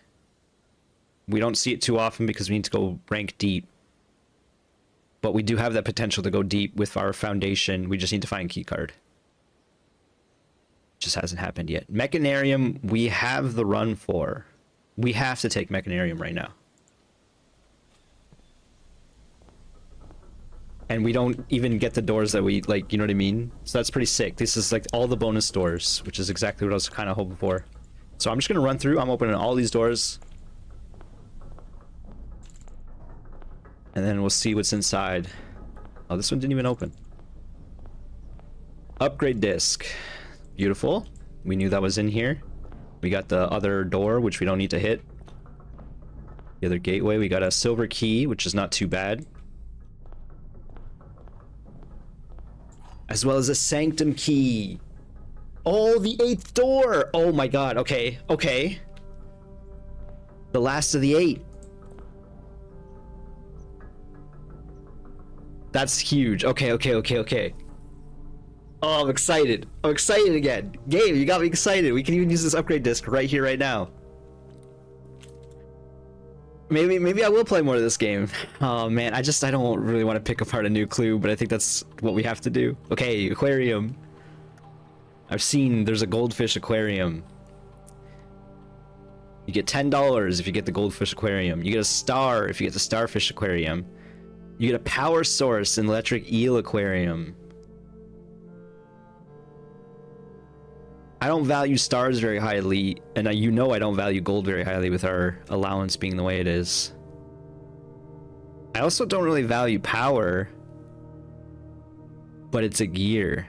We don't see it too often because we need to go rank deep. But we do have that potential to go deep with our foundation. We just need to find a key card. Just hasn't happened yet. Mechanarium, we have the run for. We have to take Mechanarium right now. And we don't even get the doors that we, like, you know what I mean? So that's pretty sick. This is like all the bonus doors, which is exactly what I was kind of hoping for. So I'm just going to run through. I'm opening all these doors. And then we'll see what's inside. Oh, this one didn't even open. Upgrade disc. Beautiful. We knew that was in here. We got the other door, which we don't need to hit. The other gateway. We got a silver key, which is not too bad. As well as a sanctum key. Oh, the 8th door. Oh my god. Okay. Okay. The last of the 8. That's huge. Okay, okay, okay, okay. Oh, I'm excited. I'm excited again. Game, you got me excited. We can even use this upgrade disc right here, right now. Maybe I will play more of this game. Oh man, I don't really want to pick apart a new clue, but I think that's what we have to do. Okay, aquarium. I've seen there's a goldfish aquarium. You get $10 if you get the goldfish aquarium. You get a star if you get the starfish aquarium. You get a power source in electric eel aquarium. I don't value stars very highly, and you know I don't value gold very highly with our allowance being the way it is. I also don't really value power, but it's a gear.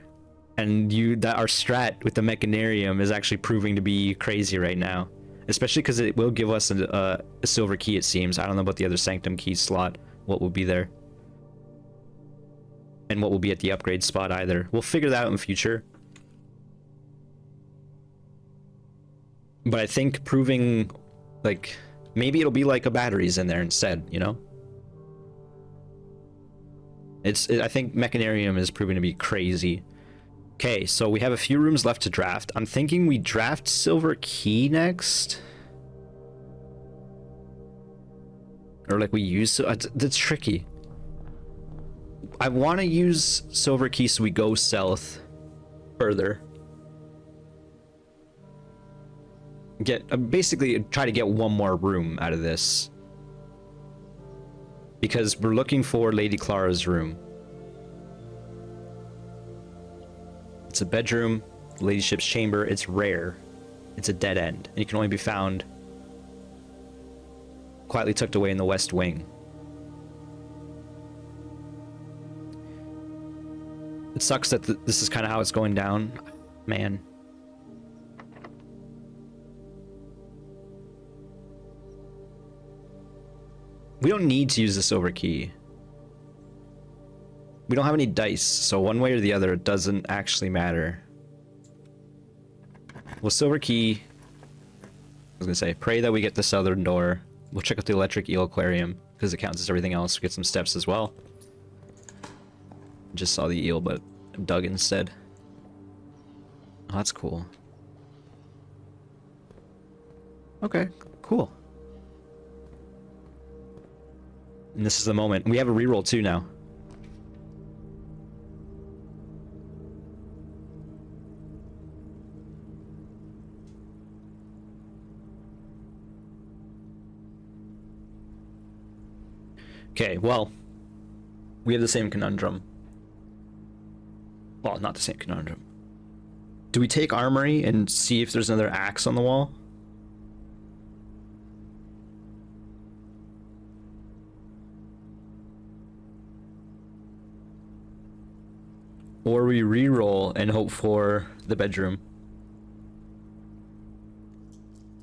And our strat with the Mechanarium is actually proving to be crazy right now. Especially because it will give us a silver key, it seems. I don't know about the other Sanctum key slot, what will be there. And what will be at the upgrade spot either. We'll figure that out in the future. But I think proving, like, maybe it'll be like a batteries in there instead, you know? I think Mechanarium is proving to be crazy. Okay, so we have a few rooms left to draft. I'm thinking we draft Silver Key next. Or like we use, that's tricky. I want to use Silver Key so we go south further. Basically try to get one more room out of this. Because we're looking for Lady Clara's room. It's a bedroom, ladyship's chamber. It's rare. It's a dead end. And it can only be found quietly tucked away in the west wing. It sucks that this is kind of how it's going down. Man. We don't need to use the silver key. We don't have any dice, so one way or the other, it doesn't actually matter. Well, silver key. I was gonna say, pray that we get the southern door. We'll check out the electric eel aquarium, because it counts as everything else. We get some steps as well. Just saw the eel, but dug instead. Oh, that's cool. Okay, cool. And this is the moment. We have a reroll too now. Okay, well, we have the same conundrum. Well, not the same conundrum. Do we take Armory and see if there's another axe on the wall? Or we re-roll and hope for the bedroom.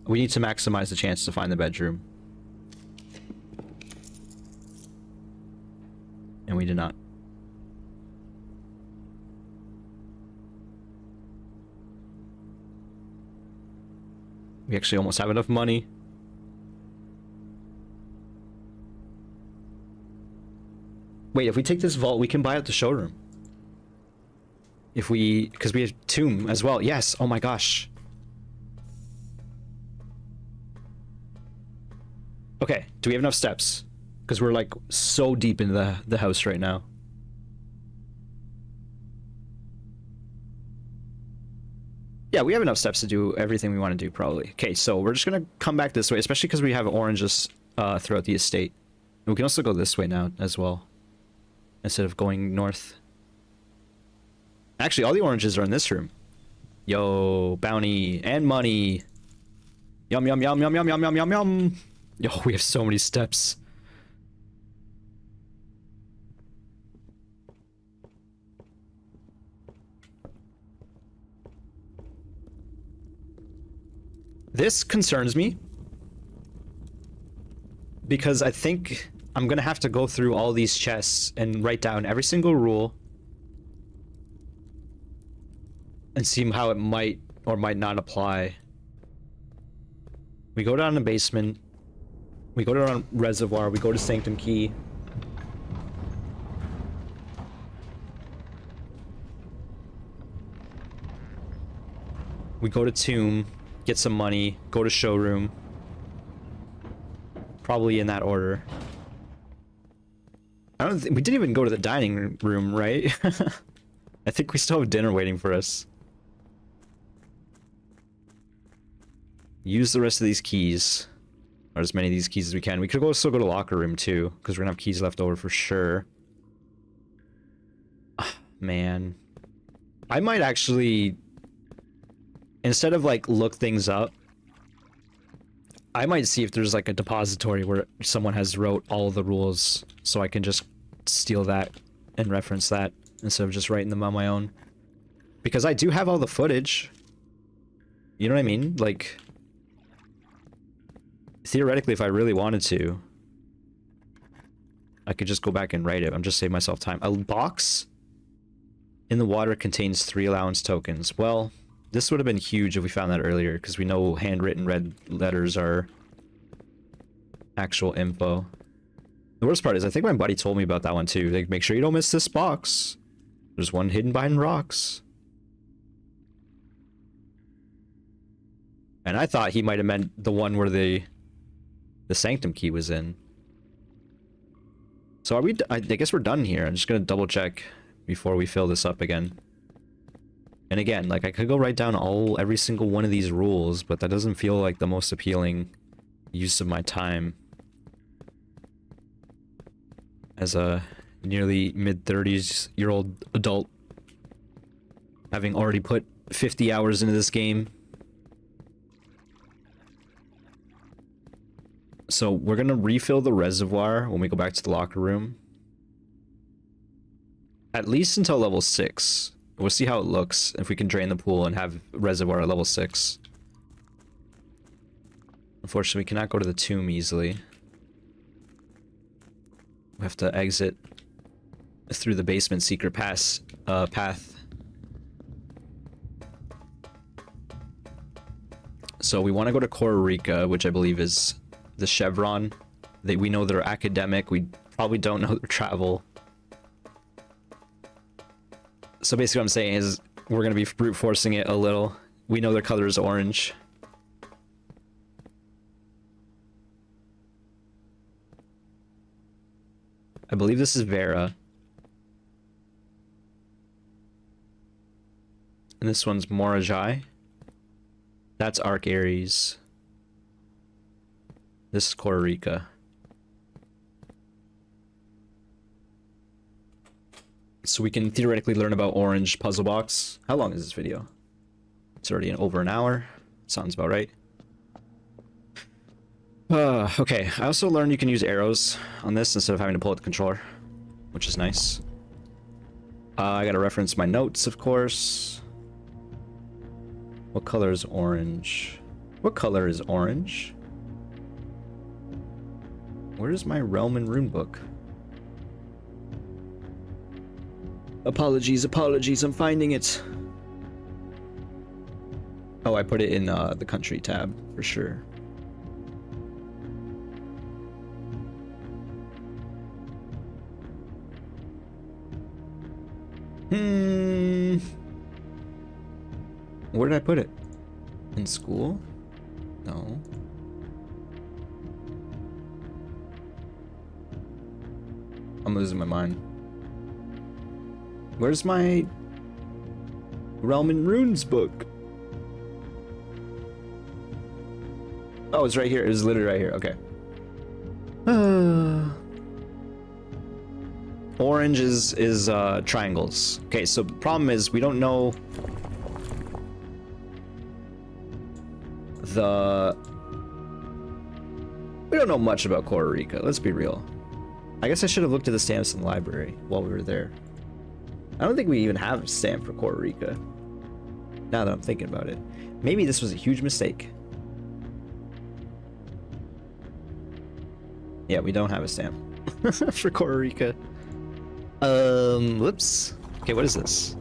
We need to maximize the chance to find the bedroom. And we did not. We actually almost have enough money. Wait, if we take this vault, we can buy out the showroom. If we... because we have tomb as well. Yes! Oh my gosh. Okay, do we have enough steps? Because we're like so deep into the house right now. Yeah, we have enough steps to do everything we want to do, probably. Okay, so we're just gonna come back this way, especially because we have oranges throughout the estate. And we can also go this way now as well, instead of going north. Actually, all the oranges are in this room. Yo, bounty and money. Yum, yum, yum, yum, yum, yum, yum, yum, yum. Yo, we have so many steps. This concerns me because I think I'm gonna have to go through all these chests and write down every single rule and see how it might or might not apply. We go down the basement, we go down reservoir, we go to Sanctum Key. We go to Tomb, get some money, go to showroom. Probably in that order. I don't think we didn't even go to the dining room, right? I think we still have dinner waiting for us. Use the rest of these keys, or as many of these keys as we can. We could also go to locker room too, because we're gonna have keys left over for sure. Man, I might actually, instead of like look things up, I might see if there's like a depository where someone has wrote all the rules, so I can just steal that and reference that instead of just writing them on my own. Because I do have all the footage. You know what I mean? Like, theoretically, if I really wanted to, I could just go back and write it. I'm just saving myself time. A box in the water contains 3 allowance tokens. Well, this would have been huge if we found that earlier, because we know handwritten red letters are actual info. The worst part is, I think my buddy told me about that one too. Like, make sure you don't miss this box. There's one hidden behind rocks. And I thought he might have meant the one where the Sanctum Key was in. So are we... I guess we're done here. I'm just gonna double check before we fill this up again. And again, like, I could go write down every single one of these rules, but that doesn't feel like the most appealing use of my time as a nearly mid-30s-year-old adult, having already put 50 hours into this game. So we're gonna refill the reservoir when we go back to the locker room. At least until level 6. We'll see how it looks if we can drain the pool and have reservoir at level 6. Unfortunately, we cannot go to the tomb easily. We have to exit through the basement secret path. So we want to go to Kororika, which I believe is the Chevron. We know they're academic. We probably don't know their travel. So basically what I'm saying is we're going to be brute forcing it a little. We know their color is orange. I believe this is Vera. And this one's Morajai. That's Arc Ares. This is Kororika. So we can theoretically learn about Orange Puzzle Box. How long is this video? It's already over an hour. Sounds about right. Okay, I also learned you can use arrows on this instead of having to pull out the controller, which is nice. I gotta reference my notes, of course. What color is orange? What color is orange? Where's my Realm and Runebook? Apologies, I'm finding it. Oh, I put it in the country tab, for sure. Where did I put it? In school? No. I'm losing my mind. Where's my Realm and Runes book? Oh, it's right here. It was literally right here. Okay. Orange is triangles. Okay, so the problem is we don't know we don't know much about Costa Rica. Let's be real. I guess I should have looked at the stamps in the library while we were there. I don't think we even have a stamp for Costa Rica. Now that I'm thinking about it. Maybe this was a huge mistake. Yeah, we don't have a stamp for Costa Rica. Whoops. Okay, what is this?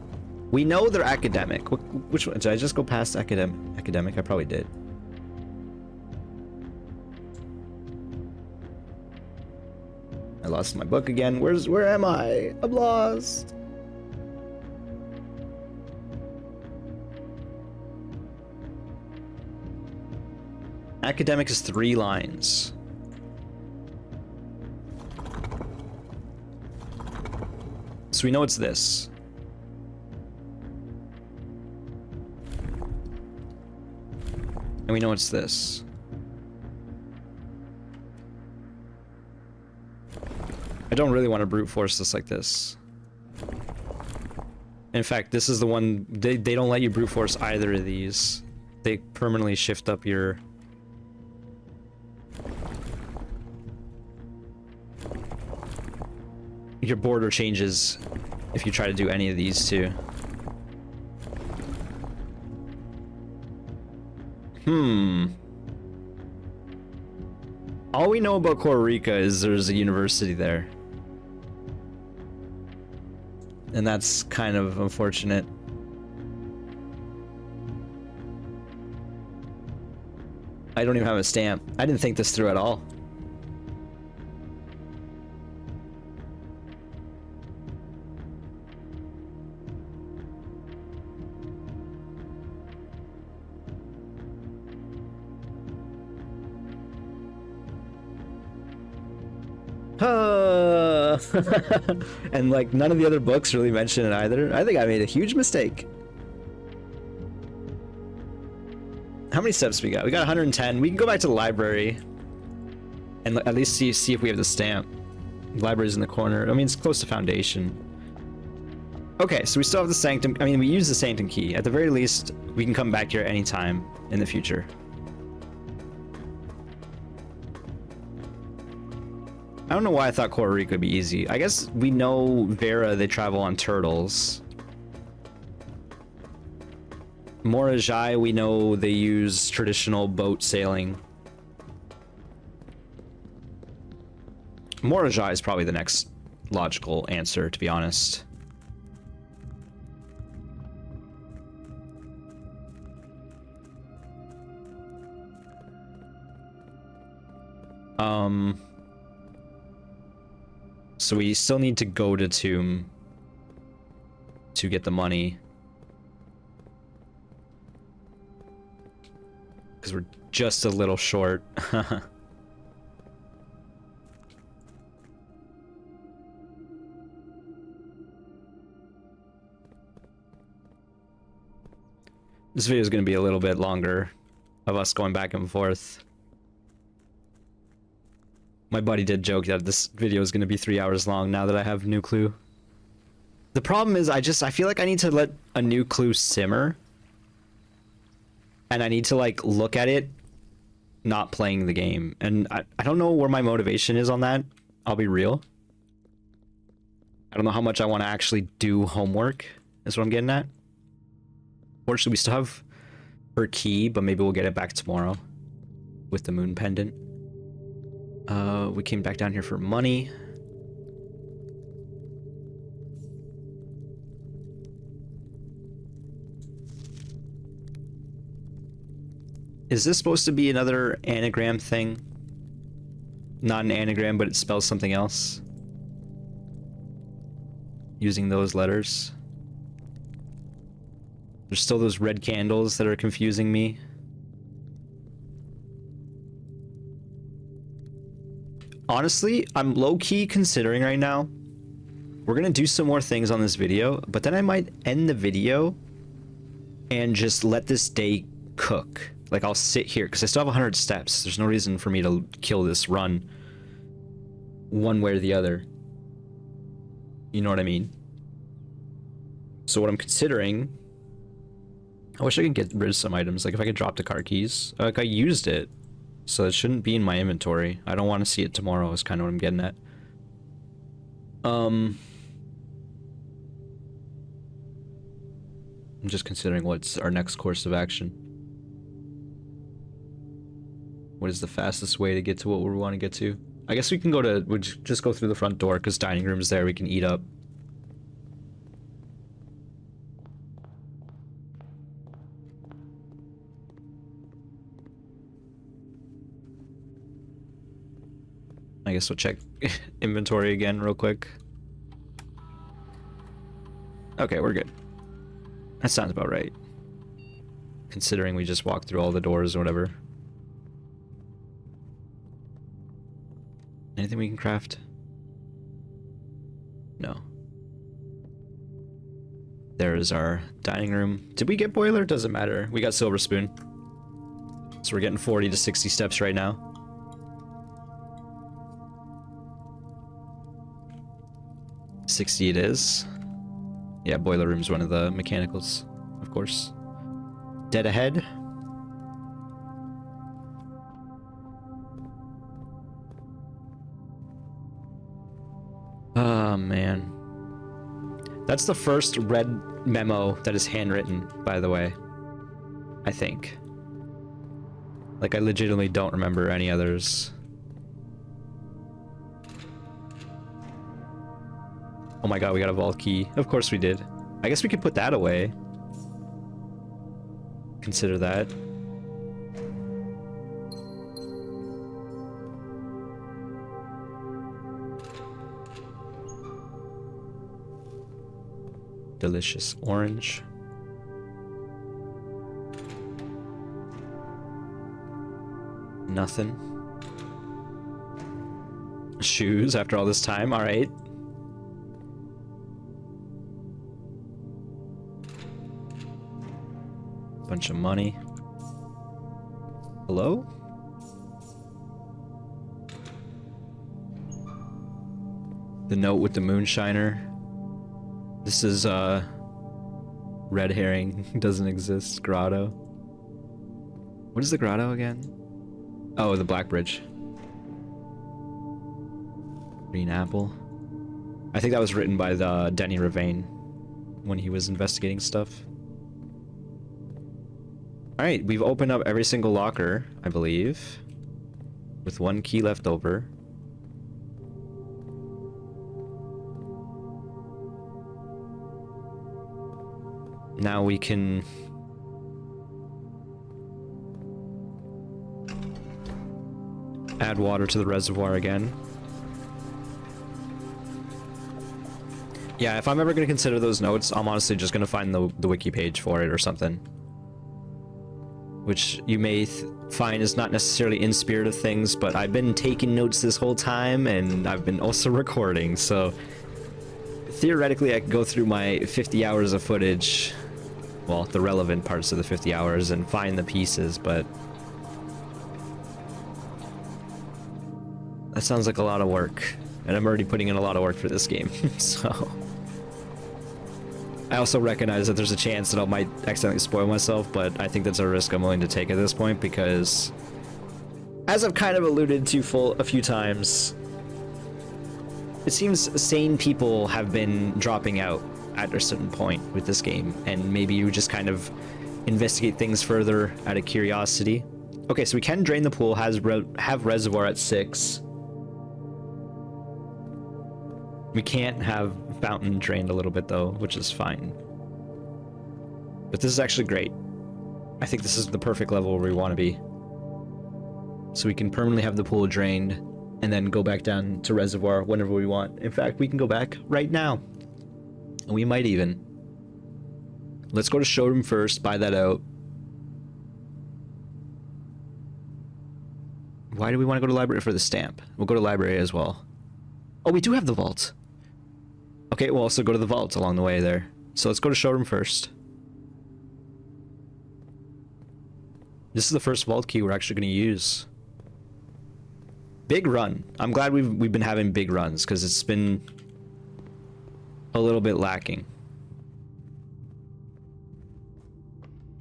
We know they're academic. Which one? Did I just go past academic? I probably did. I lost my book again. Where am I? I'm lost. Academic is 3 lines. So we know it's this. And we know it's this. I don't really want to brute force this like this. In fact, this is the one, they don't let you brute force either of these. They permanently shift up your... your border changes if you try to do any of these two. All we know about Costa Rica is there's a university there. And that's kind of unfortunate. I don't even have a stamp. I didn't think this through at all. And like none of the other books really mention it either. I think I made a huge mistake. How many steps we got? We got 110. We can go back to the library and at least see if we have the stamp. The library's in the corner. I mean, it's close to Foundation. Okay, so we still have the Sanctum. I mean, we use the Sanctum key. At the very least, we can come back here anytime in the future. I don't know why I thought Costa Rica would be easy. I guess we know Vera, they travel on turtles. Morajai, we know they use traditional boat sailing. Morajai is probably the next logical answer, to be honest. So we still need to go to Tomb to get the money. Because we're just a little short. This video is going to be a little bit longer of us going back and forth. My buddy did joke that this video is going to be 3 hours long now that I have New Clue. The problem is I feel like I need to let a New Clue simmer. And I need to like look at it not playing the game. And I don't know where my motivation is on that. I'll be real. I don't know how much I want to actually do homework, is what I'm getting at. Fortunately, we still have her key, but maybe we'll get it back tomorrow with the moon pendant. We came back down here for money. Is this supposed to be another anagram thing? Not an anagram, but it spells something else. Using those letters. There's still those red candles that are confusing me. Honestly, I'm low-key considering right now. We're gonna do some more things on this video, but then I might end the video and just let this day cook. Like, I'll sit here, because I still have 100 steps. There's no reason for me to kill this run one way or the other. You know what I mean? So what I'm considering... I wish I could get rid of some items. Like, if I could drop the car keys. Like, I used it, so it shouldn't be in my inventory. I don't want to see it tomorrow, is kind of what I'm getting at. I'm just considering what's our next course of action. What is the fastest way to get to what we want to get to? I guess we can go to... We'll just go through the front door, because dining room's there. We can eat up. I guess we'll check inventory again real quick. Okay, we're good. That sounds about right. Considering we just walked through all the doors or whatever. Anything we can craft? No. There is our dining room. Did we get boiler? Doesn't matter. We got silver spoon. So we're getting 40 to 60 steps right now. $60 it is. Yeah, boiler room's one of the mechanicals, of course. Dead ahead. Oh, man. That's the first red memo that is handwritten, by the way. I think. Like, I legitimately don't remember any others. Oh my god, we got a vault key. Of course we did. I guess we could put that away. Consider that. Delicious orange. Nothing. Shoes after all this time, alright. Bunch of money. Hello? The note with the moonshiner. This is, red herring. Doesn't exist. Grotto. What is the grotto again? Oh, the Black Bridge. Green apple. I think that was written by the Denny Ravane when he was investigating stuff. Alright, we've opened up every single locker, I believe. With one key left over. Now we can... add water to the reservoir again. Yeah, if I'm ever going to consider those notes, I'm honestly just going to find the wiki page for it or something. Which you may find is not necessarily in spirit of things, but I've been taking notes this whole time, and I've been also recording, so... theoretically, I could go through my 50 hours of footage, well, the relevant parts of the 50 hours, and find the pieces, but... that sounds like a lot of work, and I'm already putting in a lot of work for this game, so... I also recognize that there's a chance that I might accidentally spoil myself, but I think that's a risk I'm willing to take at this point, because... as I've kind of alluded to a few times... it seems sane people have been dropping out at a certain point with this game, and maybe you just kind of investigate things further out of curiosity. Okay, so we can drain the pool, have reservoir at 6. We can't have fountain drained a little bit though, which is fine. But this is actually great. I think this is the perfect level where we want to be. So we can permanently have the pool drained and then go back down to reservoir whenever we want. In fact, we can go back right now. And we might even. Let's go to showroom first, buy that out. Why do we want to go to library for the stamp? We'll go to library as well. Oh, we do have the vault. Okay, we'll also go to the vault along the way there. So let's go to showroom first. This is the first vault key we're actually going to use. Big run. I'm glad we've been having big runs because it's been a little bit lacking.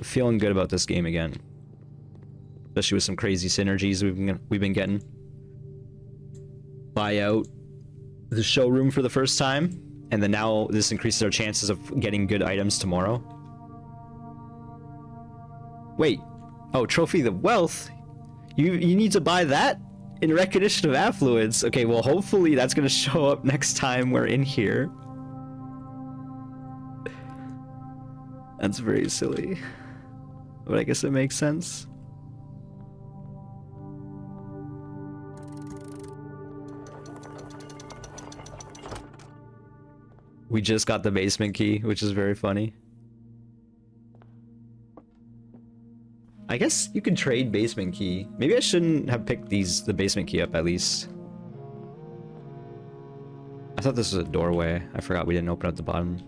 Feeling good about this game again, especially with some crazy synergies we've been getting. Buy out the showroom for the first time, and then now this increases our chances of getting good items tomorrow. Wait, oh, trophy the wealth. You need to buy that in recognition of affluence. Okay, well hopefully that's gonna show up next time we're in here. That's very silly, but I guess it makes sense. We just got the basement key, which is very funny. I guess you could trade basement key. Maybe I shouldn't have picked the basement key up at least. I thought this was a doorway. I forgot we didn't open up the bottom.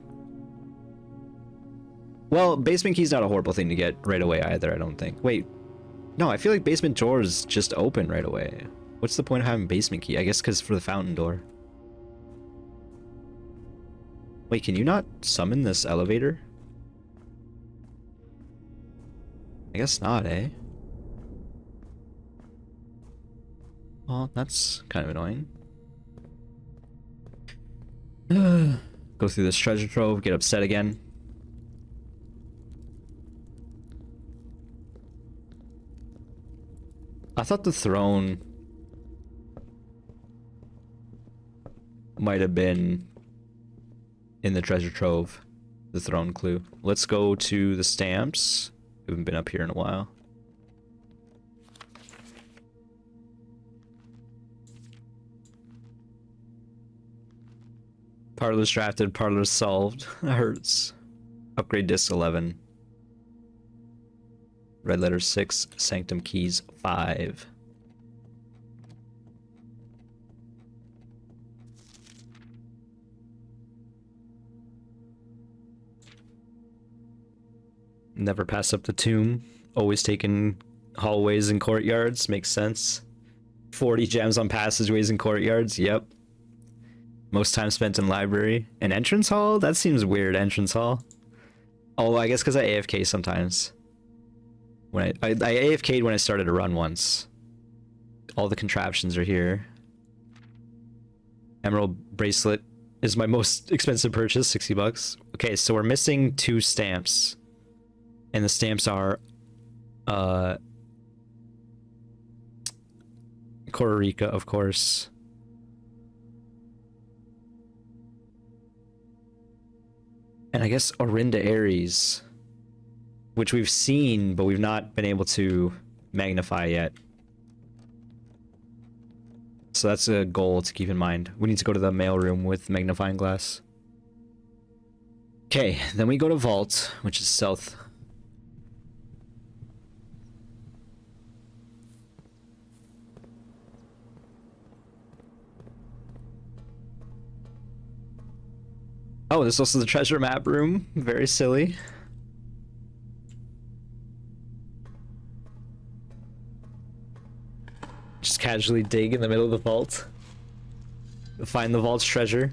Well, basement key's not a horrible thing to get right away either, I don't think. Wait. No, I feel like basement doors just open right away. What's the point of having basement key? I guess because for the fountain door. Wait, can you not summon this elevator? I guess not, eh? Well, that's kind of annoying. Go through this treasure trove, get upset again. I thought the throne might have been in the treasure trove, the throne clue. Let's go to the stamps. We haven't been up here in a while. Parlor's drafted, parlor's solved. That hurts. Upgrade disc 11. Red letter 6, sanctum keys 5. Never pass up the tomb. Always taking hallways and courtyards. Makes sense. 40 gems on passageways and courtyards. Yep. Most time spent in library. An entrance hall? That seems weird, entrance hall. Oh, I guess because I AFK sometimes. When I AFK'd when I started a run once. All the contraptions are here. Emerald bracelet is my most expensive purchase, 60 bucks. Okay, so we're missing 2 stamps. And the stamps are Kororika, of course. And I guess Orinda Aries, which we've seen, but we've not been able to magnify yet. So that's a goal to keep in mind. We need to go to the mailroom with magnifying glass. Okay, then we go to Vault, which is south. Oh, there's also the treasure map room. Very silly. Just casually dig in the middle of the vault. Find the vault's treasure.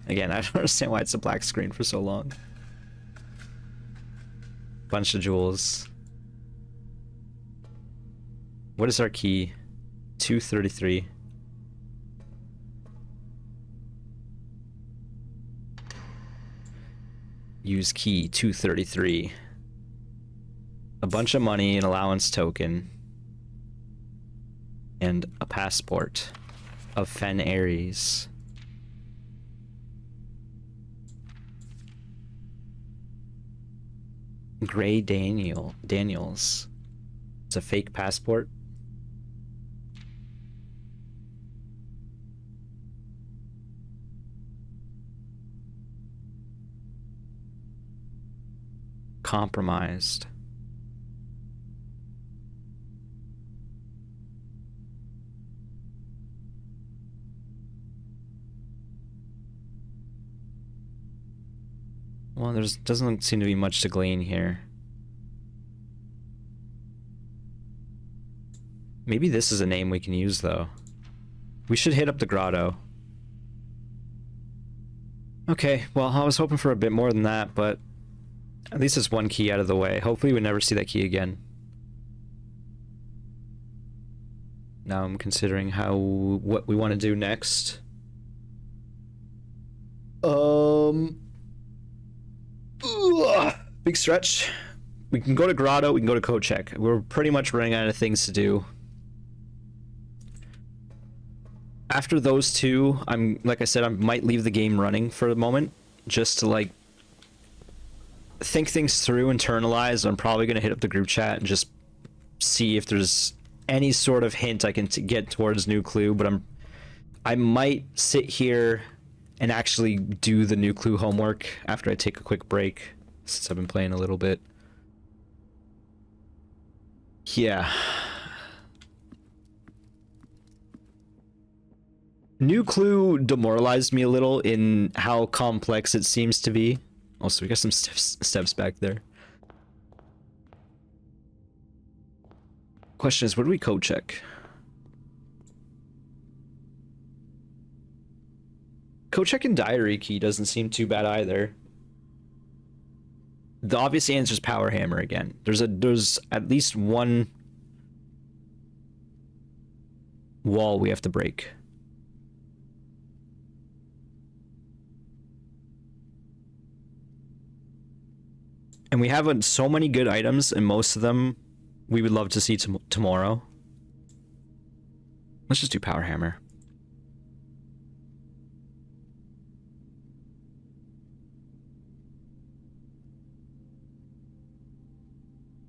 Again, I don't understand why it's a black screen for so long. Bunch of jewels. What is our key? 233. Use key 233. A bunch of money, an allowance token, and a passport of Fen Ares. Gray Daniels. It's a fake passport. Compromised. Well, there's doesn't seem to be much to glean here. Maybe this is a name we can use, though. We should hit up the grotto. Okay, well, I was hoping for a bit more than that, but at least it's one key out of the way. Hopefully we never see that key again. Now I'm considering what we want to do next. Big stretch. We can go to Grotto, we can go to Kochek. We're pretty much running out of things to do. After those two, like I said, I might leave the game running for a moment, just to like think things through, internalize. I'm probably gonna hit up the group chat and just see if there's any sort of hint I can get towards New Clue. But I might sit here and actually do the New Clue homework after I take a quick break, since I've been playing a little bit. Yeah. New Clue demoralized me a little in how complex it seems to be. Also, we got some steps back there. Question is, what do we code check? Code check and diary key doesn't seem too bad either. The obvious answer is power hammer again. There's at least one wall we have to break. And we have so many good items, and most of them we would love to see tomorrow. Let's just do power hammer.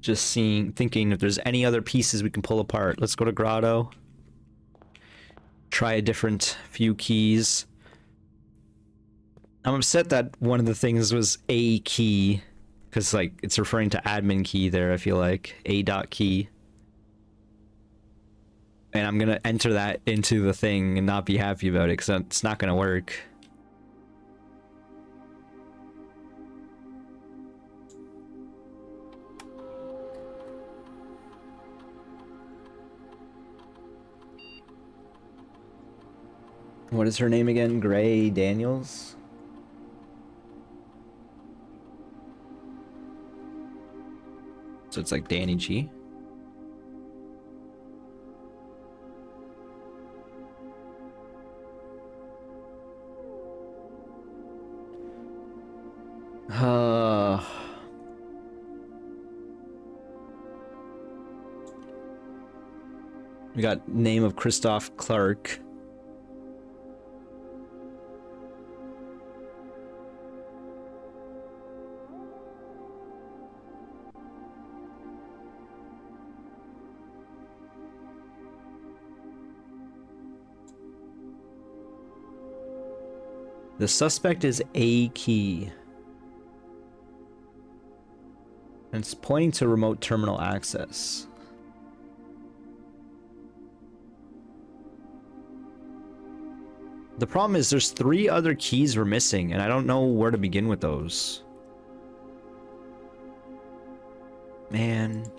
Just thinking if there's any other pieces we can pull apart. Let's go to Grotto. Try a different few keys. I'm upset that one of the things was a key, because like it's referring to admin key there. I feel like a.key, and I'm gonna enter that into the thing and not be happy about it because it's not gonna work. What is her name again? Gray Daniels? So it's like Danny G. We got name of Christoph Clark. The suspect is a key. And it's pointing to remote terminal access. The problem is there's 3 other keys we're missing, and I don't know where to begin with those. Man.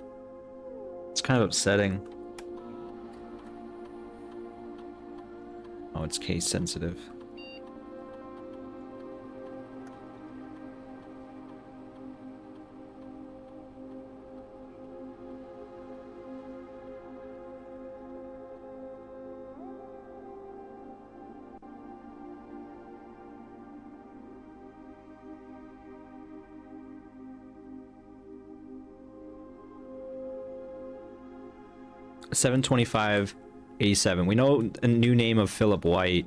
It's kind of upsetting. Oh, it's case sensitive. 72587. We know a new name of Philip White.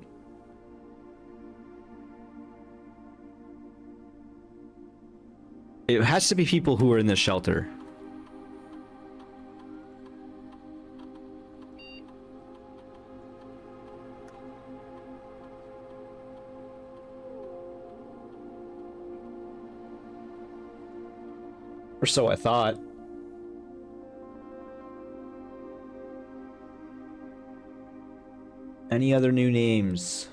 It has to be people who are in the shelter. Or so I thought. Any other new names?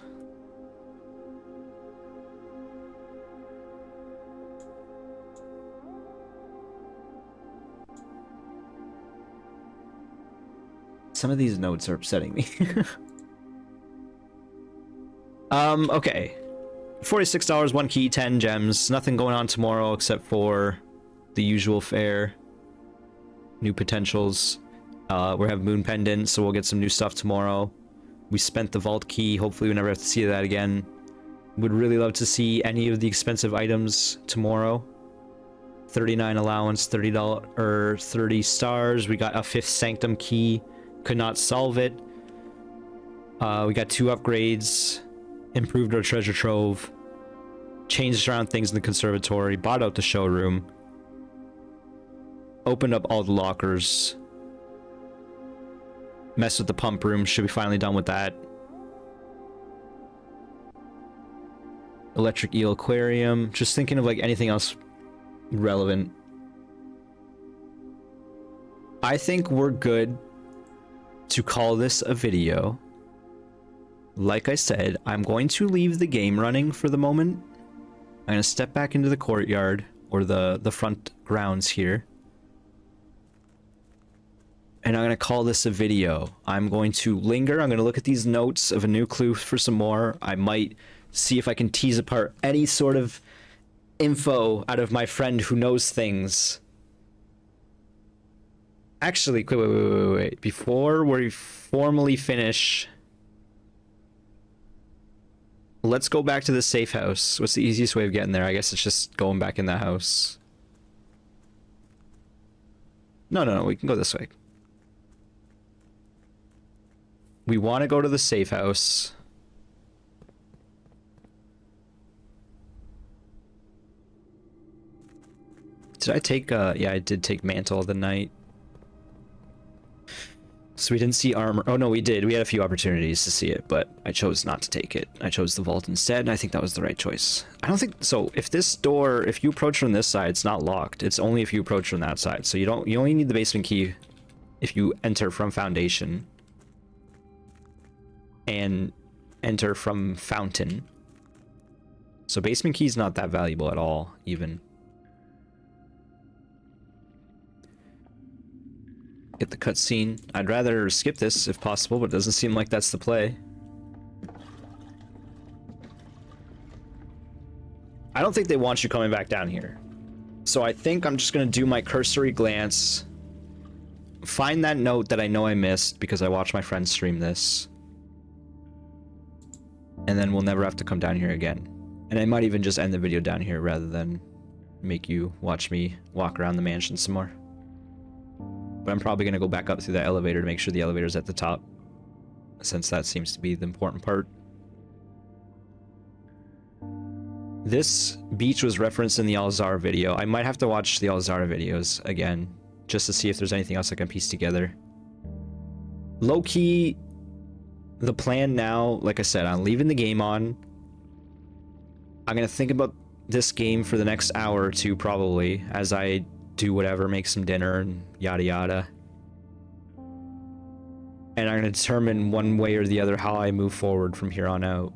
Some of these notes are upsetting me. Okay. $46, 1 key, 10 gems. Nothing going on tomorrow except for the usual fare. New potentials. We have Moon Pendant, so we'll get some new stuff tomorrow. We spent the vault key. Hopefully we never have to see that again. Would really love to see any of the expensive items tomorrow. 39 allowance, $30 or 30 stars. We got a 5th Sanctum key. Could not solve it. We got 2 upgrades. Improved our treasure trove. Changed around things in the conservatory. Bought out the showroom. Opened up all the lockers. Messed with the pump room. Should be finally done with that. Electric Eel Aquarium. Just thinking of like anything else relevant. I think we're good to call this a video. Like I said, I'm going to leave the game running for the moment. I'm going to step back into the courtyard or the front grounds here. And I'm going to call this a video. I'm going to linger. I'm going to look at these notes of a new clue for some more. I might see if I can tease apart any sort of info out of my friend who knows things. Actually, wait. Before we formally finish, let's go back to the safe house. What's the easiest way of getting there? I guess it's just going back in the house. No, we can go this way. We want to go to the safe house. Did I take, yeah, I did take Mantle of the Night. So we didn't see armor. Oh, no, we did. We had a few opportunities to see it, but I chose not to take it. I chose the vault instead, and I think that was the right choice. I don't think... So, if this door... If you approach from this side, it's not locked. It's only if you approach from that side. So you don't... You only need the basement key if you enter from Foundation. And enter from Fountain. So basement key's not that valuable at all, even. Get the cutscene. I'd rather skip this if possible, but it doesn't seem like that's the play. I don't think they want you coming back down here. So I think I'm just gonna do my cursory glance. Find that note that I know I missed because I watched my friend stream this. And then we'll never have to come down here again. And I might even just end the video down here rather than make you watch me walk around the mansion some more. But I'm probably going to go back up through that elevator to make sure the elevator's at the top, since that seems to be the important part. This beach was referenced in the Alzara video. I might have to watch the Alzara videos again, just to see if there's anything else I can piece together. Low-key, the plan now, like I said, I'm leaving the game on. I'm going to think about this game for the next hour or two, probably, as I do whatever, make some dinner and yada yada. And I'm going to determine one way or the other how I move forward from here on out.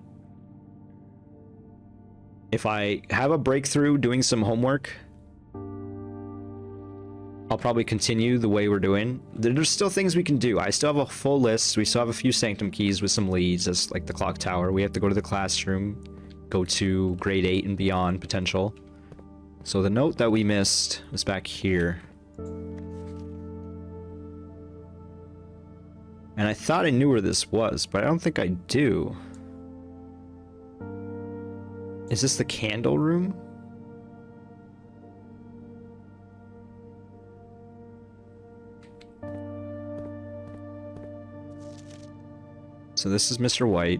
If I have a breakthrough doing some homework, I'll probably continue the way we're doing. There's still things we can do. I still have a full list. We still have a few Sanctum keys with some leads, as like the clock tower. We have to go to the classroom, go to grade 8 and beyond potential. So the note that we missed was back here. And I thought I knew where this was, but I don't think I do. Is this the candle room? So this is Mr. White.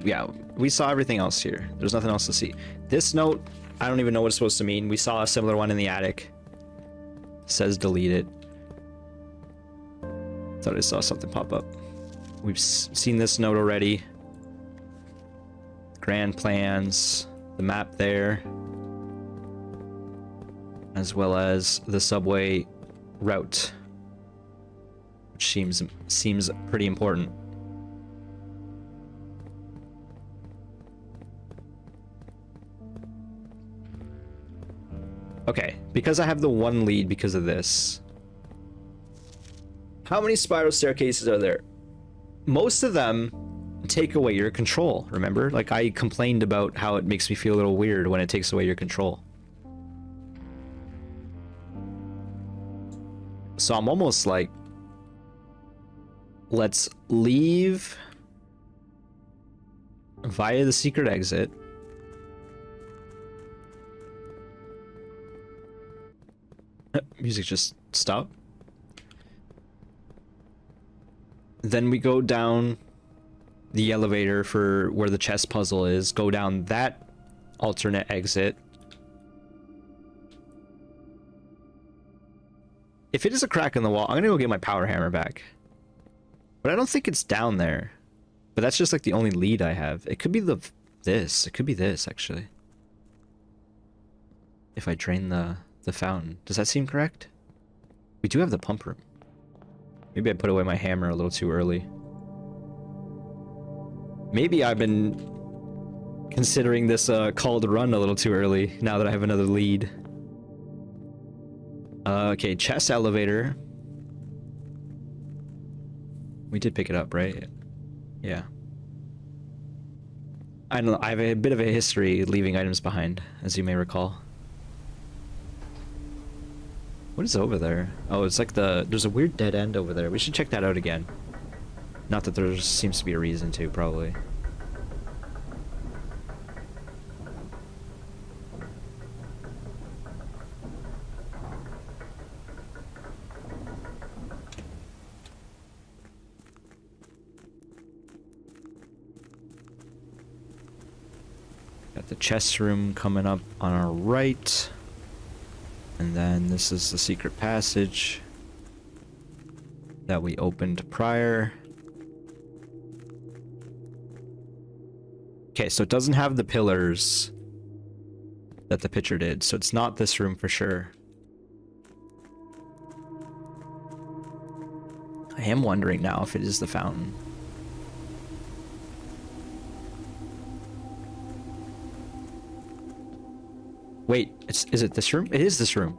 Yeah, we saw everything else here. There's nothing else to see. This note, I don't even know what it's supposed to mean. We saw a similar one in the attic. Says delete it. Thought I saw something pop up. We've seen this note already. Grand plans, the map there, as well as the subway route, which seems pretty important. Okay, because I have the one lead because of this. How many spiral staircases are there? Most of them take away your control, remember? Like, I complained about how it makes me feel a little weird when it takes away your control. So I'm almost like, let's leave via the secret exit. Music just stopped. Then we go down the elevator for where the chess puzzle is. Go down that alternate exit. If it is a crack in the wall, I'm gonna go get my power hammer back. But I don't think it's down there. But that's just like the only lead I have. It could be this. It could be this, actually. If I drain the fountain. Does that seem correct? We do have the pump room. Maybe I put away my hammer a little too early. Maybe I've been considering this call to run a little too early now that I have another lead. Okay, chest elevator. We did pick it up, right? Yeah. I don't know, I have a bit of a history leaving items behind, as you may recall. What is over there? Oh, it's like there's a weird dead end over there. We should check that out again. Not that there seems to be a reason to, probably. Got the chest room coming up on our right. And then this is the secret passage that we opened prior. Okay, so it doesn't have the pillars that the picture did, so it's not this room for sure. I am wondering now if it is the fountain. Wait, is it this room? It is this room.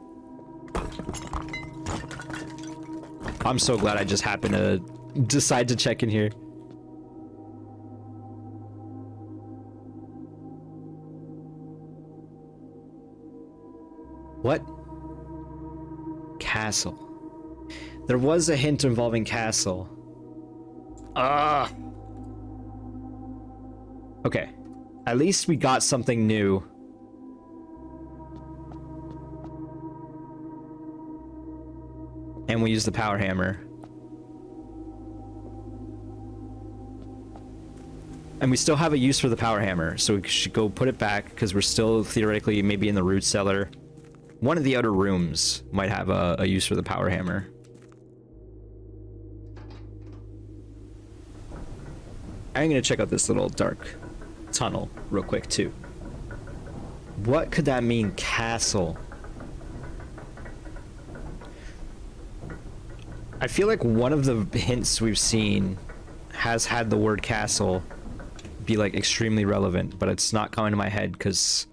I'm so glad I just happened to decide to check in here. What? Castle. There was a hint involving castle. Ah. Okay. At least we got something new. And we use the power hammer. And we still have a use for the power hammer, so we should go put it back, because we're still theoretically maybe in the root cellar. One of the outer rooms might have a use for the power hammer. I'm gonna check out this little dark tunnel real quick, too. What could that mean, castle? I feel like one of the hints we've seen has had the word castle be like extremely relevant, but it's not coming to my head because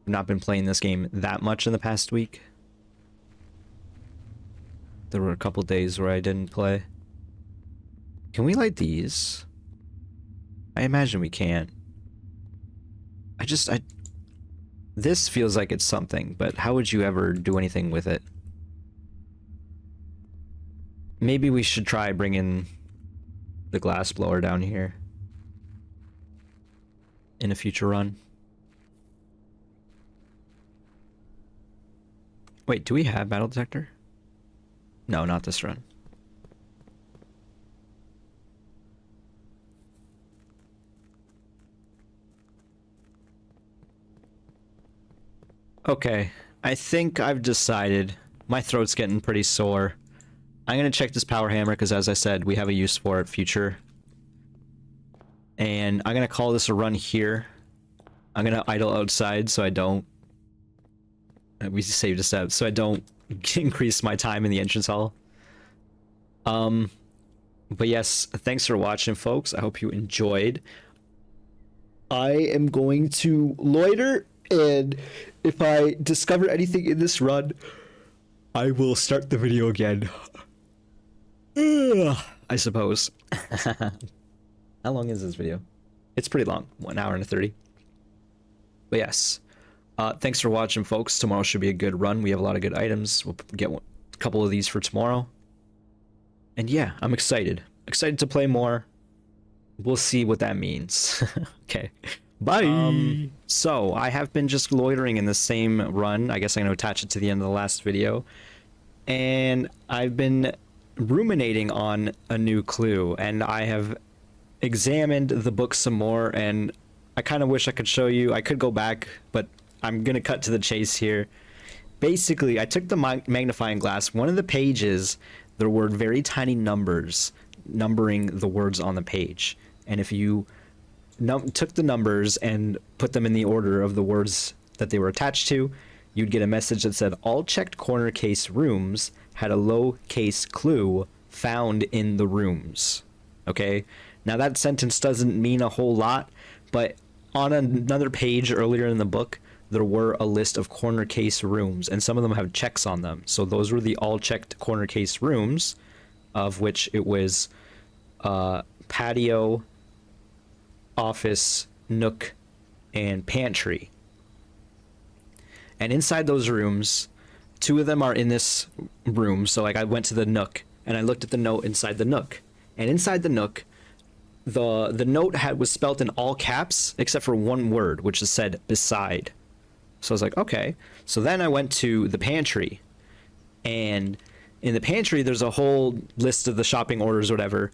I've not been playing this game that much in the past week. There were a couple days where I didn't play. Can we light these? I imagine we can. This feels like it's something, but how would you ever do anything with it? Maybe we should try bringing the glass blower down here in a future run. Wait, do we have metal detector? No, not this run. Okay, I think I've decided. My throat's getting pretty sore. I'm gonna check this power hammer because, as I said, we have a use for it future. And I'm gonna call this a run here. I'm gonna idle outside so I don't. We saved a step so I don't increase my time in the entrance hall. But yes, thanks for watching, folks. I hope you enjoyed. I am going to loiter, and if I discover anything in this run, I will start the video again. Ugh, I suppose. How long is this video? It's pretty long, 1 hour and 30. But yes, thanks for watching, folks. Tomorrow should be a good run. We have a lot of good items. We'll get a couple of these for tomorrow. And yeah, I'm excited. Excited to play more. We'll see what that means. Okay. Bye. So I have been just loitering in the same run. I guess I'm going to attach it to the end of the last video. And I've been ruminating on a new clue, and I have examined the book some more, and I kind of wish I could show you. I could go back, but I'm going to cut to the chase here. Basically, I took the magnifying glass. One of the pages, there were very tiny numbers numbering the words on the page. And if you took the numbers and put them in the order of the words that they were attached to, you'd get a message that said, all checked corner case rooms had a lowercase clue found in the rooms. Okay? Now that sentence doesn't mean a whole lot, but on another page earlier in the book, there were a list of corner case rooms, and some of them have checks on them. So those were the all checked corner case rooms, of which it was patio, office, nook, and pantry. And inside those rooms, 2 of them are in this room. So like I went to the nook and I looked at the note inside the nook. And inside the nook, the note was spelt in all caps except for one word, which is said beside. So I was like, okay. So then I went to the pantry, and in the pantry there's a whole list of the shopping orders or whatever.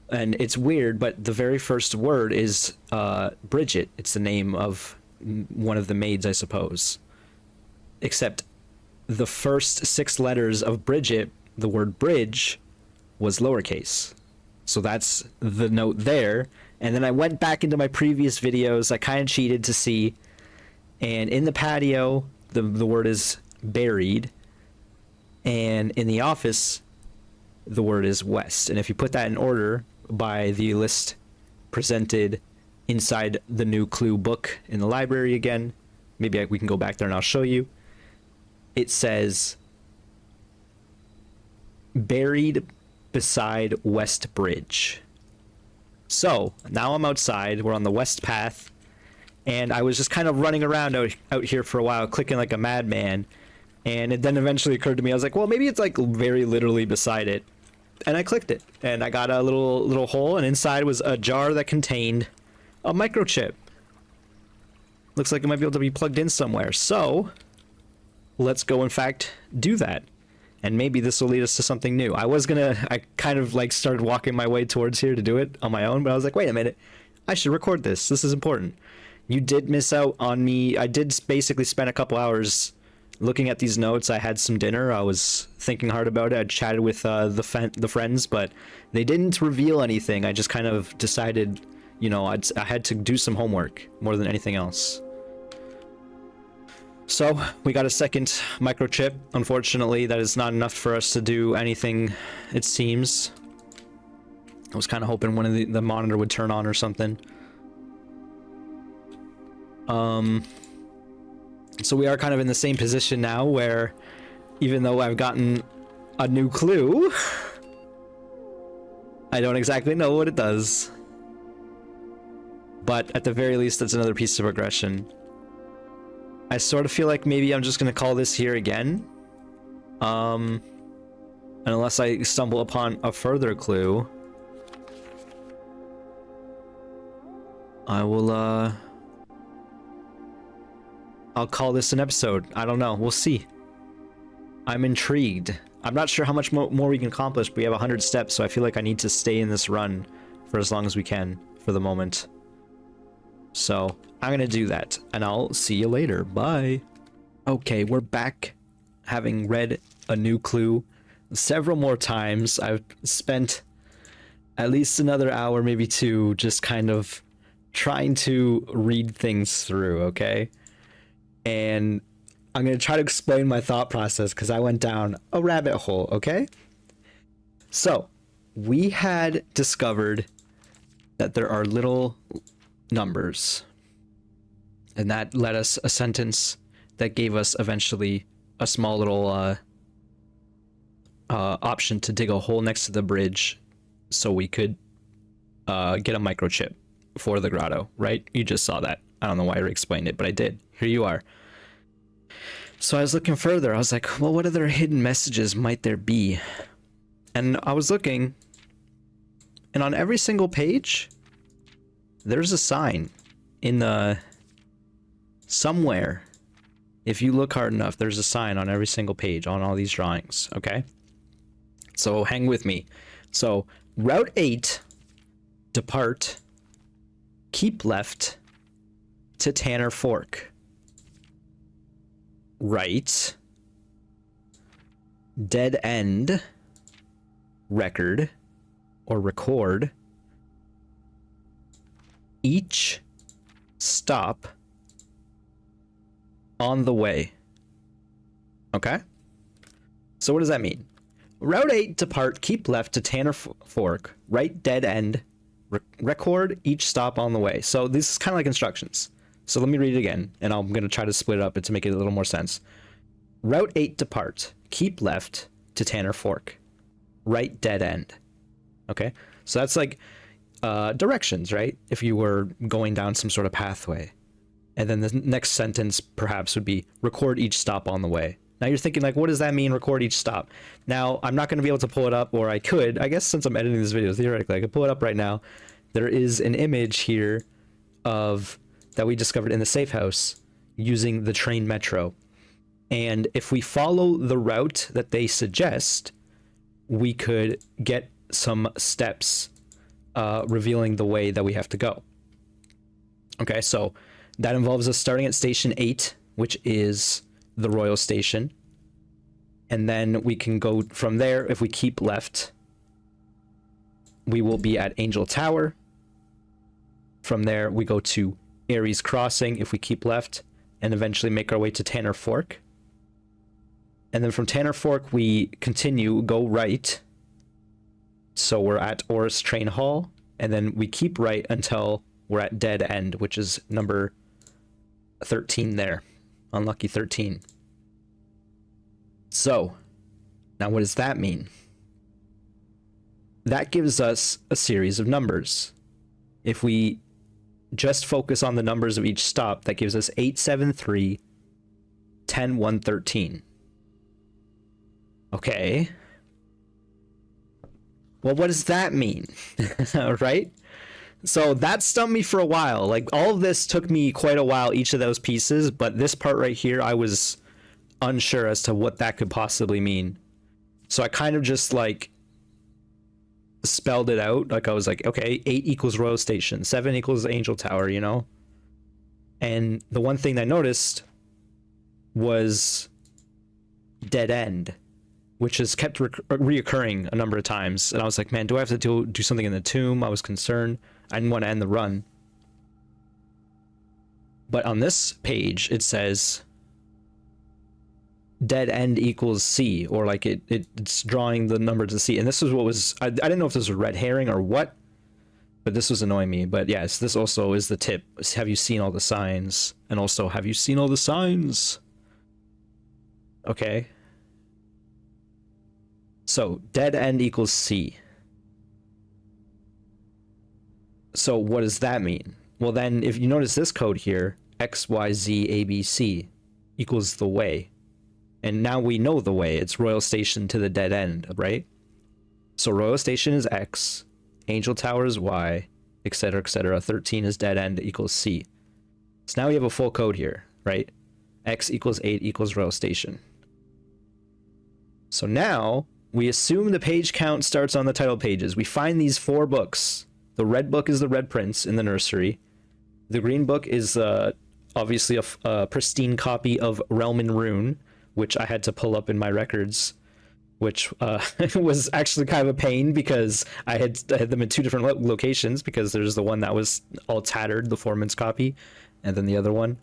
And it's weird, but the very first word is Bridget. It's the name of one of the maids, I suppose. Except the first 6 letters of Bridget, the word bridge, was lowercase. So that's the note there. And then I went back into my previous videos. I kind of cheated to see. And in the patio, the word is buried. And in the office, the word is west. And if you put that in order by the list presented inside the new clue book in the library again, maybe we can go back there and I'll show you. It says buried beside West Bridge. So now I'm outside. We're on the west path, and I was just kind of running around out here for a while, clicking like a madman. And it then eventually occurred to me, I was like, well, maybe it's like very literally beside it. And I clicked it, and I got a little hole, and inside was a jar that contained a microchip. Looks like it might be able to be plugged in somewhere. So let's go, in fact, do that. And maybe this will lead us to something new. I kind of like started walking my way towards here to do it on my own, but I was like, wait a minute, I should record this. This is important. You did miss out on me. I did basically spend a couple hours looking at these notes. I had some dinner. I was thinking hard about it. I chatted with the friends, but they didn't reveal anything. I just kind of decided, you know, I had to do some homework more than anything else. So we got a second microchip. Unfortunately, that is not enough for us to do anything, it seems. I was kind of hoping one of the monitor would turn on or something. So we are kind of in the same position now, where even though I've gotten a new clue, I don't exactly know what it does. But at the very least, that's another piece of progression. I sort of feel like maybe I'm just going to call this here again. And unless I stumble upon a further clue, I will, I'll call this an episode. I don't know. We'll see. I'm intrigued. I'm not sure how much more we can accomplish. We have 100 steps, so I feel like I need to stay in this run for as long as we can for the moment. So I'm going to do that, and I'll see you later. Bye. Okay, we're back, having read a new clue several more times. I've spent at least another hour, maybe two, just kind of trying to read things through, okay? And I'm going to try to explain my thought process because I went down a rabbit hole, okay? So, we had discovered that there are little numbers, and that led us a sentence that gave us eventually a small little option to dig a hole next to the bridge so we could get a microchip for the grotto, right? You just saw that. I don't know why I explained it, but I did. Here you are. So I was looking further. I was like, well, what other hidden messages might there be? And I was looking, and on every single page, there's a sign in the somewhere. If you look hard enough, there's a sign on every single page on all these drawings, okay? So hang with me. So Route 8, depart, keep left to Tanner Fork. Right, dead end, record, or record, each stop on the way. Okay? So what does that mean? Route 8, depart, keep left to Tanner Fork, right, dead end, record each stop on the way. So this is kind of like instructions. So let me read it again, and I'm going to try to split it up to make it a little more sense. Route 8, depart, keep left to Tanner Fork, right, dead end. Okay? So that's like directions, right? If you were going down some sort of pathway. And then the next sentence perhaps would be record each stop on the way. Now you're thinking, like, what does that mean, record each stop? Now, I'm not going to be able to pull it up, or I could. I guess since I'm editing this video, theoretically, I could pull it up right now. There is an image here of that we discovered in the safe house using the train metro. And if we follow the route that they suggest, we could get some steps revealing the way that we have to go. Okay, so that involves us starting at station 8, which is the Royal Station. And then we can go from there. If we keep left, we will be at Angel Tower. From there, we go to Aries Crossing if we keep left, and eventually make our way to Tanner Fork. And then from Tanner Fork, we continue, go right. So we're at Oris Train Hall, and then we keep right until we're at Dead End, which is number 13 there. Unlucky 13. So, now what does that mean? That gives us a series of numbers. If we just focus on the numbers of each stop, that gives us 873, 10, 1, 13. Okay. Well, what does that mean? Right? So that stumped me for a while. Like, all of this took me quite a while, each of those pieces, but this part right here, I was unsure as to what that could possibly mean. So I kind of just, like, spelled it out. Like, I was like, okay, 8 equals Royal Station, 7 equals Angel Tower, you know? And the one thing I noticed was Dead End, which has kept reoccurring a number of times. And I was like, man, do I have to do something in the tomb? I was concerned. I didn't want to end the run. But on this page, it says Dead End equals C, or like it's drawing the number to C. And this is what was, I didn't know if this was red herring or what, but this was annoying me. But yes, this also is the tip. Have you seen all the signs? And also, have you seen all the signs? Okay. So, Dead End equals C. So, what does that mean? Well, then, if you notice this code here, XYZ ABC equals the way. And now we know the way. It's Royal Station to the Dead End, right? So, Royal Station is X, Angel Tower is Y, etc., etc. 13 is Dead End equals C. So now we have a full code here, right? X equals 8 equals Royal Station. So now we assume the page count starts on the title pages. We find these 4 books. The red book is the Red Prince in the nursery. The green book is obviously a pristine copy of Realm and Rune, which I had to pull up in my records, which was actually kind of a pain because I had them in two different locations, because there's the one that was all tattered, the Foreman's copy, and then the other one.